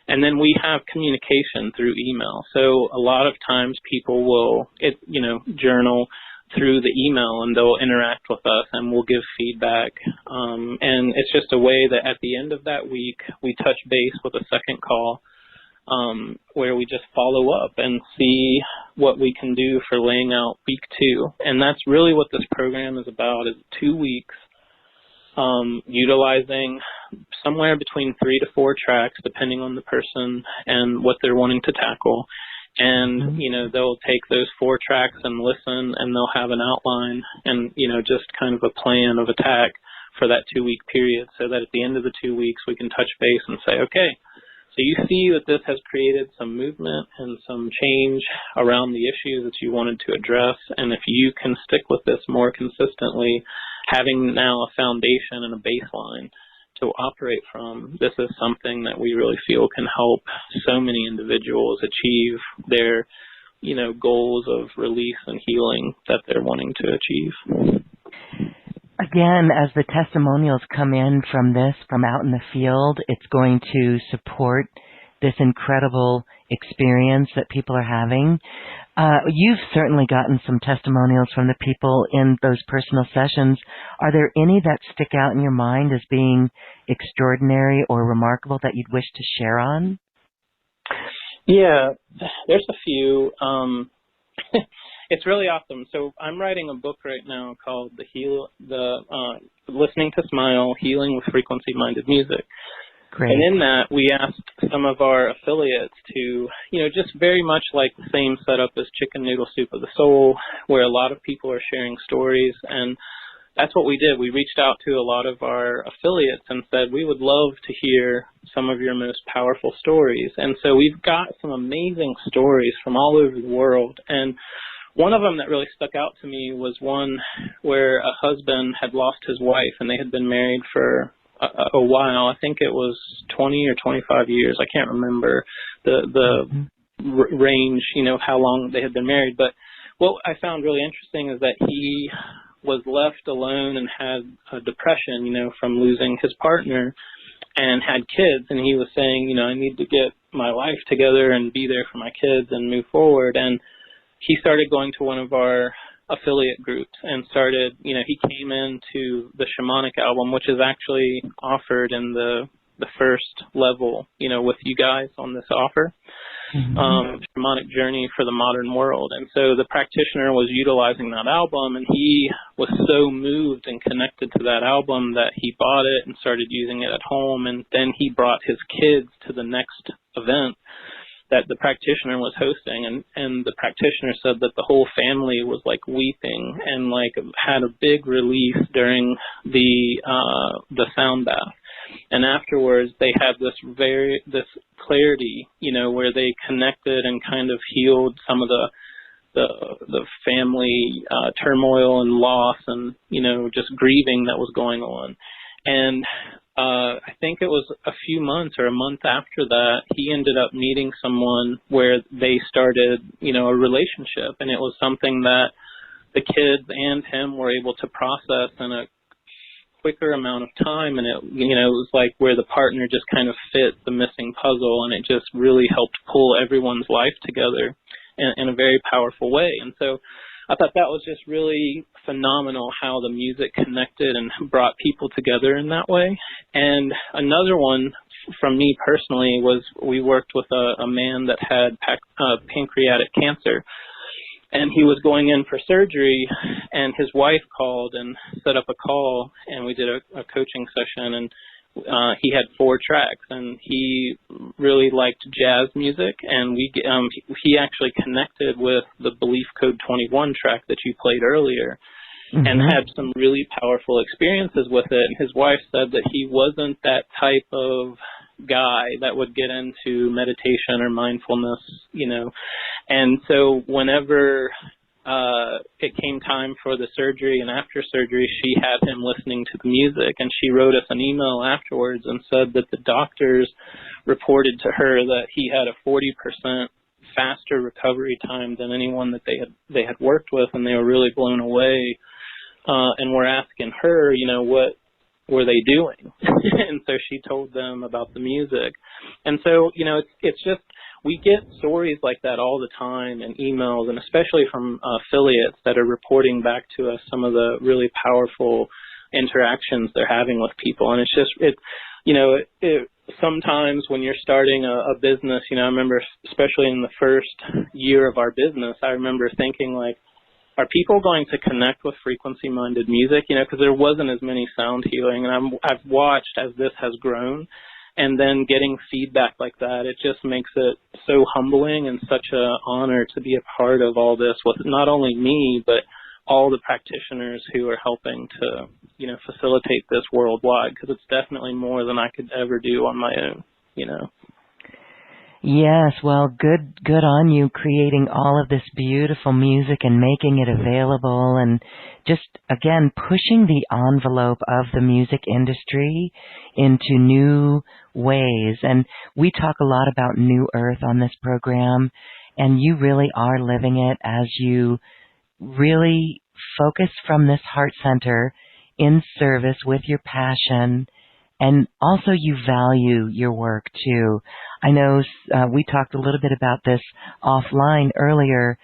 and then we have communication through email. So a lot of times people will, journal through the email and they'll interact with us and we'll give feedback. And it's just a way that at the end of that week, we touch base with a second call where we just follow up and see what we can do for laying out week 2. And that's really what this program is about, is 2 weeks utilizing somewhere between 3 to 4 tracks, depending on the person and what they're wanting to tackle. And, they'll take those 4 tracks and listen, and they'll have an outline and, just kind of a plan of attack for that 2-week period, so that at the end of the 2 weeks we can touch base and say, okay, so you see that this has created some movement and some change around the issues that you wanted to address. And if you can stick with this more consistently, having now a foundation and a baseline to operate from, this is something that we really feel can help so many individuals achieve their, goals of release and healing that they're wanting to achieve.
Again, as the testimonials come in from this, from out in the field, it's going to support this incredible experience that people are having. You've certainly gotten some testimonials from the people in those personal sessions. Are there any that stick out in your mind as being extraordinary or remarkable that you'd wish to share on?
Yeah, there's a few. It's really awesome. So I'm writing a book right now called Listening to Smile, Healing with Frequency-Minded Music.
Great.
And in that, we asked some of our affiliates to, just very much like the same setup as Chicken Noodle Soup of the Soul, where a lot of people are sharing stories. And that's what we did. We reached out to a lot of our affiliates and said, we would love to hear some of your most powerful stories. And so we've got some amazing stories from all over the world. And One of them that really stuck out to me was one where a husband had lost his wife, and they had been married for a while. I think it was 20 or 25 years. I can't remember the range, how long they had been married. But what I found really interesting is that he was left alone and had a depression, from losing his partner, and had kids. And he was saying, I need to get my life together and be there for my kids and move forward. And he started going to one of our affiliate groups and started, he came into the shamanic album, which is actually offered in the first level, with you guys on this offer, Shamanic Journey for the Modern World. And so the practitioner was utilizing that album, and he was so moved and connected to that album that he bought it and started using it at home. And then he brought his kids to the next event that the practitioner was hosting, and the practitioner said that the whole family was like weeping and like had a big relief during the sound bath. And afterwards they had this clarity, where they connected and kind of healed some of the family turmoil and loss and, just grieving that was going on. And I think it was a few months or a month after that, he ended up meeting someone where they started, a relationship. And it was something that the kids and him were able to process in a quicker amount of time. And it was like where the partner just kind of fit the missing puzzle, and it just really helped pull everyone's life together in a very powerful way. And so I thought that was just really phenomenal how the music connected and brought people together in that way. And another one from me personally was we worked with a man that had pancreatic cancer, and he was going in for surgery, and his wife called and set up a call, and we did a coaching session, and he had 4 tracks, and he really liked jazz music, and he actually connected with the Belief Code 21 track that you played earlier, and had some really powerful experiences with it. And his wife said that he wasn't that type of guy that would get into meditation or mindfulness, and so whenever it came time for the surgery and after surgery, she had him listening to the music, and she wrote us an email afterwards and said that the doctors reported to her that he had a 40% faster recovery time than anyone that they had worked with, and they were really blown away, and were asking her, what were they doing? And so she told them about the music. And so, it's just, we get stories like that all the time in emails, and especially from affiliates that are reporting back to us some of the really powerful interactions they're having with people. And it's just, sometimes when you're starting a business, I remember especially in the first year of our business, I remember thinking like, are people going to connect with frequency-minded music? Because there wasn't as many sound healing, and I've watched as this has grown, and then getting feedback like that, it just makes it so humbling and such an honor to be a part of all this with not only me, but all the practitioners who are helping to, facilitate this worldwide, because it's definitely more than I could ever do on my own,
Yes, well, good on you creating all of this beautiful music and making it available, and just, again, pushing the envelope of the music industry into new ways. And we talk a lot about New Earth on this program, and you really are living it as you really focus from this heart center in service with your passion. And also you value your work too. I know we talked a little bit about this offline earlier,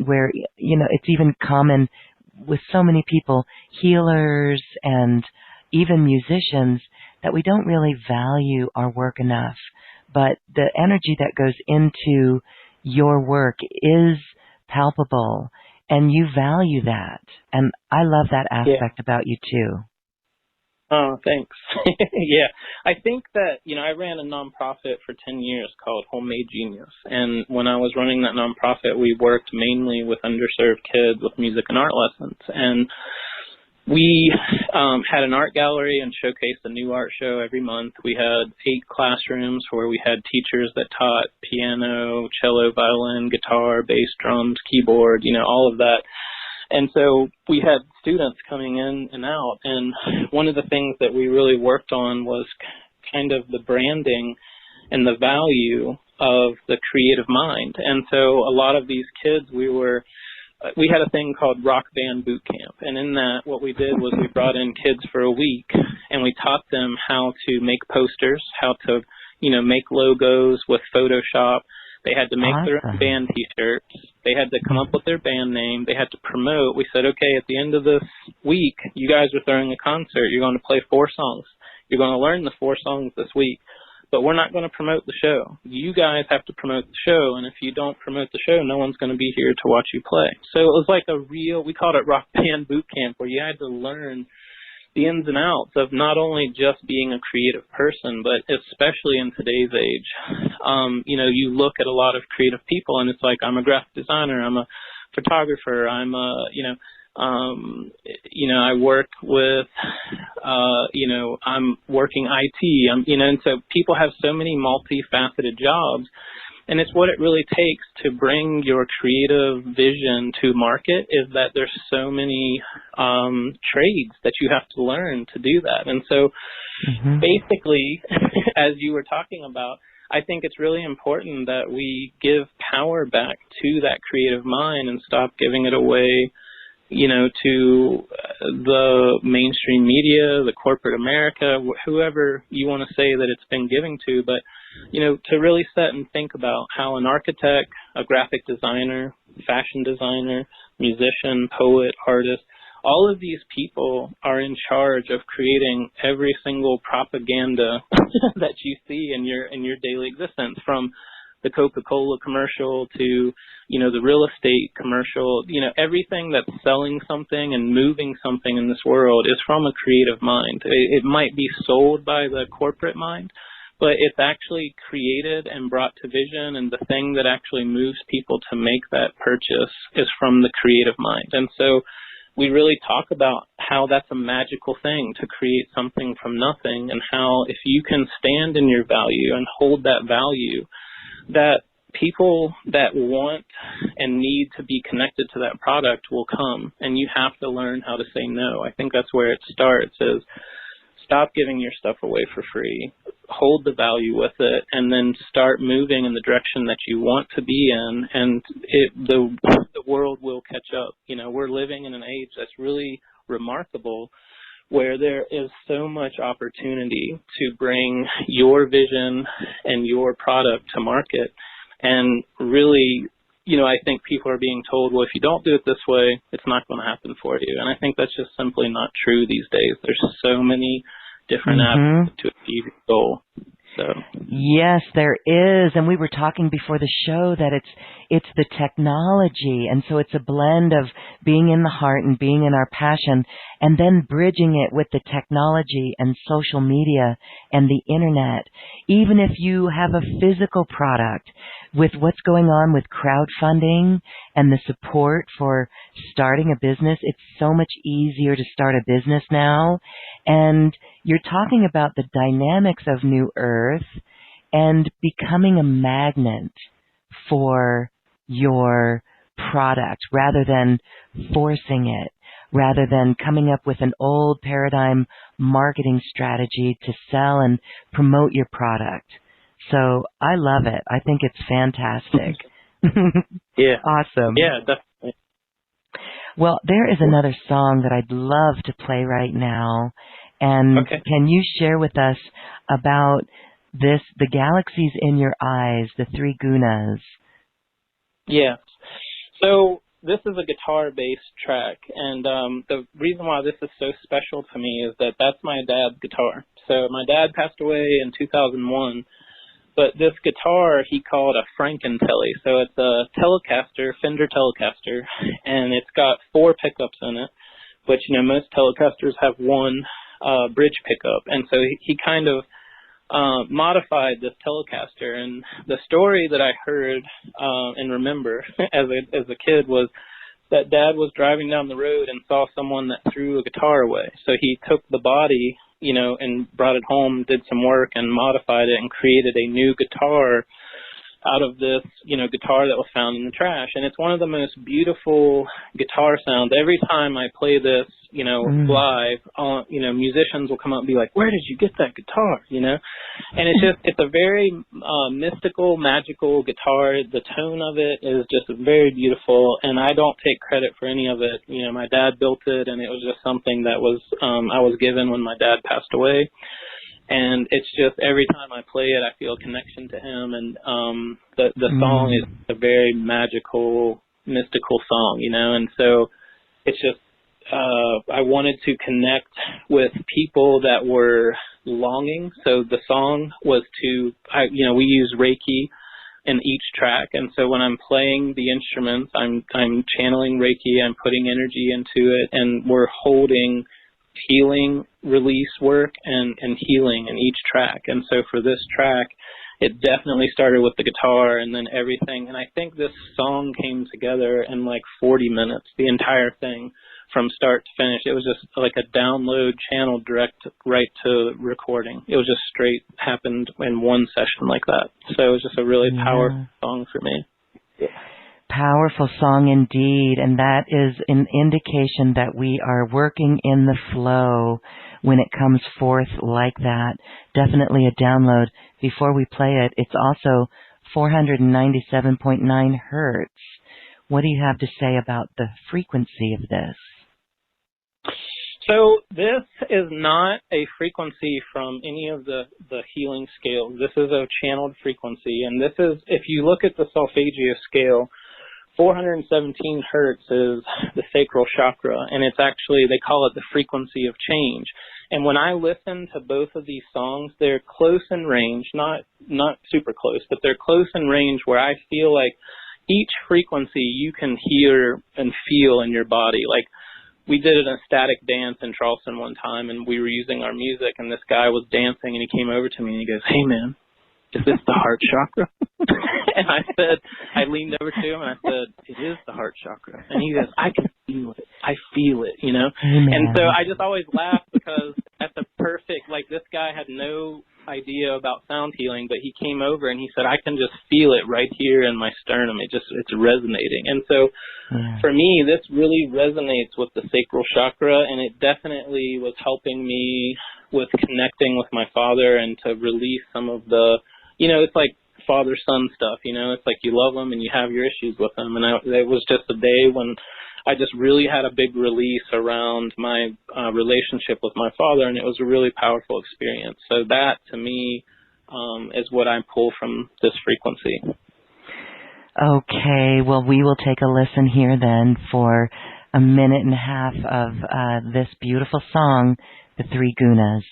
where, it's even common with so many people, healers and even musicians, that we don't really value our work enough. But the energy that goes into your work is palpable, and you value that. And I love that aspect about you too.
Oh, thanks. Yeah. I think that, I ran a nonprofit for 10 years called Homemade Genius. And when I was running that nonprofit, we worked mainly with underserved kids with music and art lessons. And we had an art gallery and showcased a new art show every month. We had 8 classrooms where we had teachers that taught piano, cello, violin, guitar, bass, drums, keyboard, all of that. And so we had students coming in and out. And one of the things that we really worked on was kind of the branding and the value of the creative mind. And so a lot of these kids, we had a thing called Rock Band Boot Camp. And in that, what we did was we brought in kids for a week and we taught them how to make posters, how to, make logos with Photoshop. They had to make their own band t-shirts. They had to come up with their band name. They had to promote. We said, okay, at the end of this week, you guys are throwing a concert. You're going to play 4 songs. You're going to learn the 4 songs this week. But we're not going to promote the show. You guys have to promote the show, and if you don't promote the show, no one's going to be here to watch you play. So it was like we called it Rock Band Boot Camp, where you had to learn the ins and outs of not only just being a creative person, but especially in today's age. You look at a lot of creative people, and it's like, I'm a graphic designer, I'm a photographer, I work with, I'm working IT, and so people have so many multifaceted jobs, and it's what it really takes to bring your creative vision to market is that there's so many trades that you have to learn to do that. And so basically, as you were talking about, I think it's really important that we give power back to that creative mind and stop giving it away to the mainstream media, the corporate America, whoever you want to say that it's been giving to, but, to really set and think about how an architect, a graphic designer, fashion designer, musician, poet, artist, all of these people are in charge of creating every single propaganda that you see in your daily existence, from the Coca-Cola commercial to, the real estate commercial, everything that's selling something and moving something in this world is from a creative mind. It might be sold by the corporate mind, but it's actually created and brought to vision, and the thing that actually moves people to make that purchase is from the creative mind. And so we really talk about how that's a magical thing to create something from nothing, and how if you can stand in your value and hold that value, that people that want and need to be connected to that product will come, and you have to learn how to say no. I think that's where it starts, is stop giving your stuff away for free, hold the value with it, and then start moving in the direction that you want to be in, and the world will catch up. We're living in an age that's really remarkable, where there is so much opportunity to bring your vision and your product to market. And really, I think people are being told, well, if you don't do it this way, it's not going to happen for you. And I think that's just simply not true these days. There's so many different avenues to achieve your goal. So.
Yes, there is. And we were talking before the show that it's the technology. And so it's a blend of being in the heart and being in our passion, and then bridging it with the technology and social media and the internet. Even if you have a physical product, with what's going on with crowdfunding and the support for starting a business, it's so much easier to start a business now. And you're talking about the dynamics of New Earth and becoming a magnet for your product rather than forcing it, rather than coming up with an old paradigm marketing strategy to sell and promote your product. So I love it. I think it's fantastic.
Yeah.
Awesome.
Yeah, definitely.
Well, there is another song that I'd love to play right now. And Can you share with us about this, the galaxies in your eyes, the 3 gunas?
Yeah. So this is a guitar-based track, and the reason why this is so special to me is that that's my dad's guitar. So my dad passed away in 2001, but this guitar he called a Frankentelly. So it's a Telecaster, Fender Telecaster, and it's got 4 pickups in it, which, most Telecasters have 1 bridge pickup. And so he kind of modified this Telecaster. And the story that I heard and remember as a kid was that Dad was driving down the road and saw someone that threw a guitar away. So he took the body, you know, and brought it home, did some work and modified it and created a new guitar out of this, you know, guitar that was found in the trash. And it's one of the most beautiful guitar sounds. Every time I play this, you know, live, you know, musicians will come up and be like, where did you get that guitar, you know? And it's a very mystical, magical guitar. The tone of it is just very beautiful, and I don't take credit for any of it. You know, my dad built it, and it was just something that was I was given when my dad passed away. And it's just every time I play it, I feel a connection to him. And the song is a very magical, mystical song, you know. And so it's just I wanted to connect with people that were longing. So the song was you know, we use Reiki in each track. And so when I'm playing the instruments, I'm channeling Reiki, I'm putting energy into it, and we're holding healing, release work, and healing in each track. And so for this track, it definitely started with the guitar and then everything. And I think this song came together in like 40 minutes, the entire thing from start to finish. It was just like a download channel direct right to recording. It was just straight happened in one session like that. So it was just a really powerful song for me.
Powerful song indeed, and that is an indication that we are working in the flow when it comes forth like that. Definitely a download. Before we play it, it's also 497.9 Hertz. What do you have to say about the frequency of this?
So this is not a frequency from any of the healing scales. This is a channeled frequency, and this is, if you look at the SelfAger scale, 417 Hertz is the sacral chakra, and it's actually, they call it the frequency of change. And when I listen to both of these songs, they're close in range, not super close, but they're close in range where I feel like each frequency you can hear and feel in your body. Like, we did an ecstatic dance in Charleston one time, and we were using our music, and this guy was dancing, and he came over to me, and he goes, hey, man, is this the heart chakra? And I leaned over to him and I said, it is the heart chakra. And he goes, I can feel it. I feel it, you know? Amen. And so I just always laugh because that's a perfect, like, this guy had no idea about sound healing, but he came over and he said, I can just feel it right here in my sternum. It's resonating. And so for me, this really resonates with the sacral chakra, and it definitely was helping me with connecting with my father and to release some of the, you know, it's like father-son stuff, you know, it's like you love them and you have your issues with them. And it was just a day when I just really had a big release around my relationship with my father, and it was a really powerful experience. So that, to me, is what I pull from this frequency.
Okay, well, we will take a listen here then for a minute and a half of this beautiful song, The Three Gunas.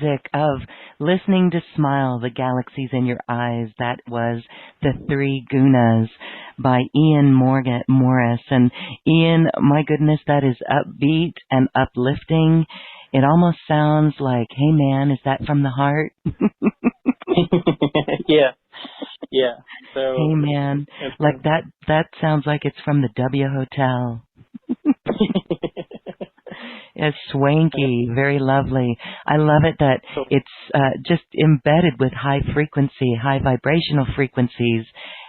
music of listening to Smile, the Galaxies in Your Eyes. That was The Three Gunas by Ian Morris. And Ian, my goodness, that is upbeat and uplifting. It almost sounds like, hey man, is that from the heart?
Yeah. Yeah. So
hey man, like that sounds like it's from the W Hotel. It's swanky, very lovely. I love it that it's just embedded with high frequency, high vibrational frequencies,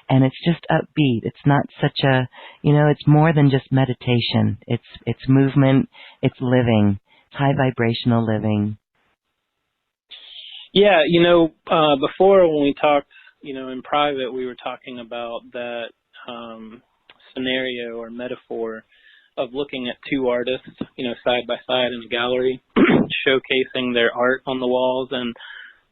and it's just upbeat. It's not such a, it's more than just meditation. It's movement, it's living, it's high vibrational living.
Yeah, before when we talked, in private, we were talking about that scenario or metaphor of looking at two artists, side by side in a gallery, showcasing their art on the walls, and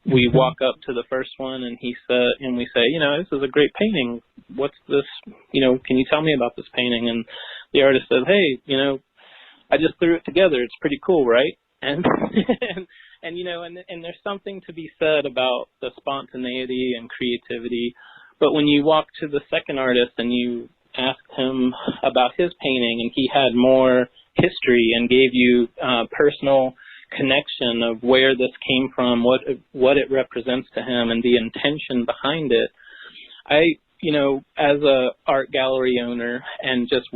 we walk up to the first one, and we say, this is a great painting. What's this? Can you tell me about this painting? And the artist says, hey, I just threw it together. It's pretty cool, right? And and there's something to be said about the spontaneity and creativity. But when you walk to the second artist and you asked him about his painting, and he had more history and gave you personal connection of where this came from, what it represents to him, and the intention behind it. As a art gallery owner and just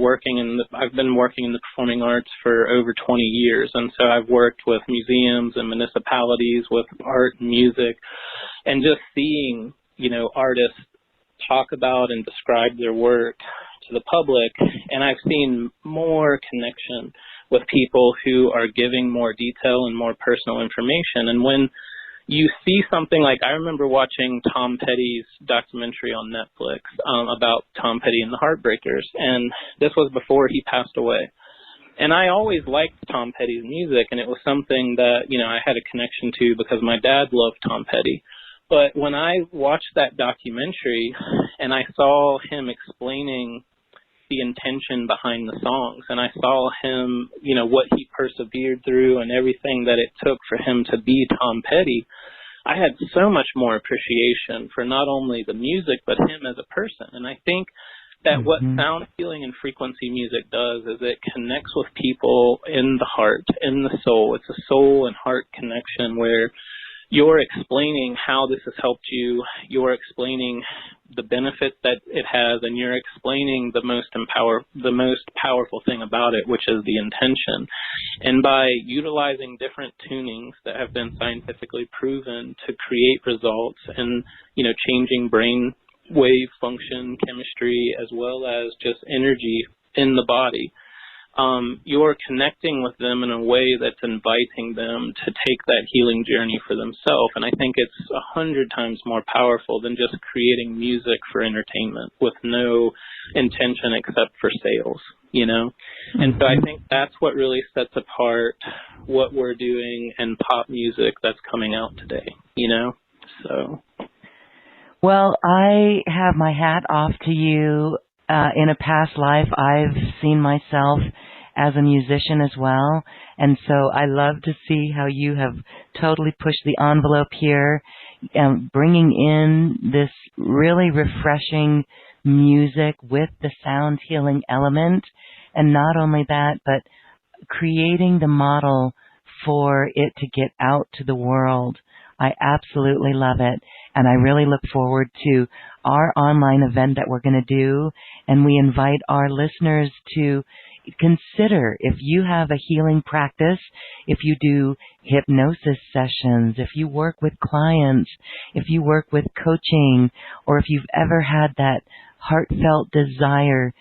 I've been working in the performing arts for over 20 years, and so I've worked with museums and municipalities with art and music, and just seeing, artists talk about and describe their work to the public, and I've seen more connection with people who are giving more detail and more personal information. And when you see something like, I remember watching Tom Petty's documentary on Netflix about Tom Petty and the Heartbreakers, and this was before he passed away. And I always liked Tom Petty's music, and it was something that, I had a connection to because my dad loved Tom Petty. But when I watched that documentary and I saw him explaining the intention behind the songs, and I saw him, what he persevered through and everything that it took for him to be Tom Petty, I had so much more appreciation for not only the music, but him as a person. And I think that what sound healing and frequency music does is it connects with people in the heart, in the soul. It's a soul and heart connection where you're explaining how this has helped you, you're explaining the benefits that it has, and you're explaining the most powerful thing about it, which is the intention. And by utilizing different tunings that have been scientifically proven to create results and, changing brain wave function, chemistry, as well as just energy in the body, you're connecting with them in a way that's inviting them to take that healing journey for themselves. And I think it's 100 times more powerful than just creating music for entertainment with no intention except for sales, And so I think that's what really sets apart what we're doing in pop music that's coming out today, So.
Well, I have my hat off to you. In a past life, I've seen myself as a musician as well, and so I love to see how you have totally pushed the envelope here, bringing in this really refreshing music with the sound healing element, and not only that, but creating the model for it to get out to the world. I absolutely love it, and I really look forward to our online event that we're going to do, and we invite our listeners to consider if you have a healing practice, if you do hypnosis sessions, if you work with clients, if you work with coaching, or if you've ever had that heartfelt desire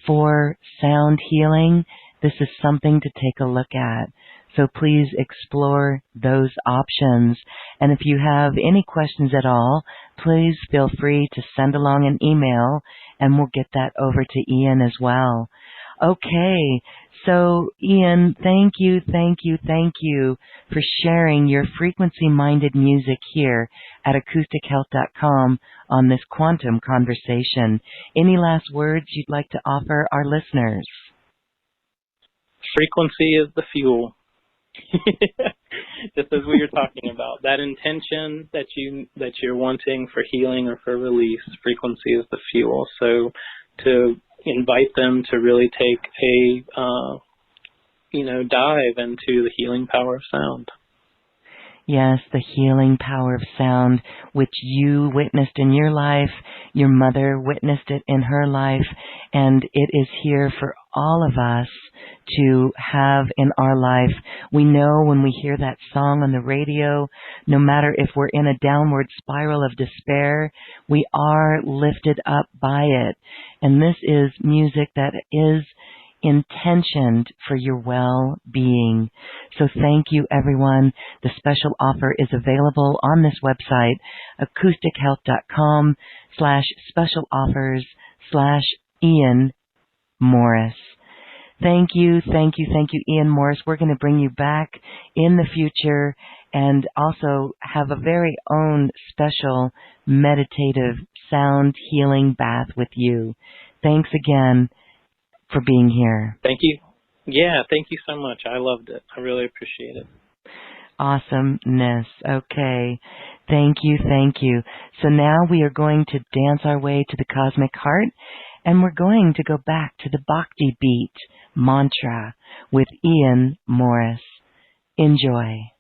for sound healing, this is something to take a look at. So please explore those options. And if you have any questions at all, please feel free to send along an email, and we'll get that over to Ian as well. Okay, so Ian, thank you for sharing your frequency-minded music here at acoustichealth.com on this quantum conversation. Any last words you'd like to offer our listeners?
Frequency is the fuel. Just as we were talking about, that intention that you're wanting for healing or for release, frequency is the fuel. So to invite them to really take a dive into the healing power of sound.
Yes, the healing power of sound, which you witnessed in your life, your mother witnessed it in her life, and it is here for all of us to have in our life. We know when we hear that song on the radio, no matter if we're in a downward spiral of despair, we are lifted up by it. And this is music that is intentioned for your well-being. So thank you, everyone. The special offer is available on this website, acoustichealth.com/special offers/Ian Morris. Thank you, Ian Morris. We're going to bring you back in the future and also have a very own special meditative sound healing bath with you. Thanks again for being here.
Thank you. Yeah, thank you so much. I loved it. I really appreciate it.
Awesomeness. Okay. Thank you. So now we are going to dance our way to the cosmic heart, and we're going to go back to the Bhakti beat mantra with Ian Morris. Enjoy.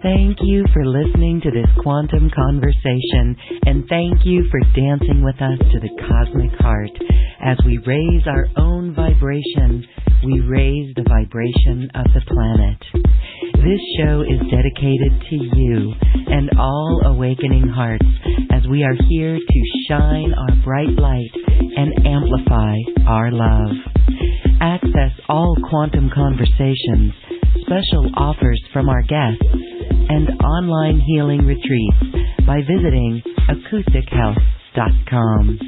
Thank you for listening to this quantum conversation, and thank you for dancing with us to the cosmic heart. As we raise our own vibration, we raise the vibration of the planet. This show is dedicated to you and all awakening hearts as we are here to shine our bright light and amplify our love. Access all quantum conversations, special offers from our guests, and online healing retreats by visiting acoustichealth.com.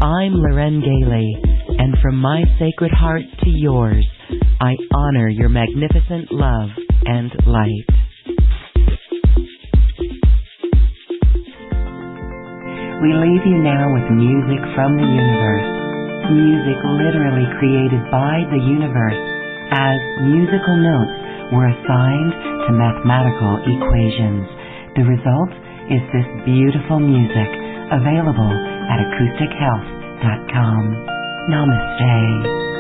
I'm Loren Gailey, and from my sacred heart to yours, I honor your magnificent love and light. We leave you now with music from the universe, music literally created by the universe as musical notes were assigned to mathematical equations. The result is this beautiful music available at acoustichealth.com. Namaste.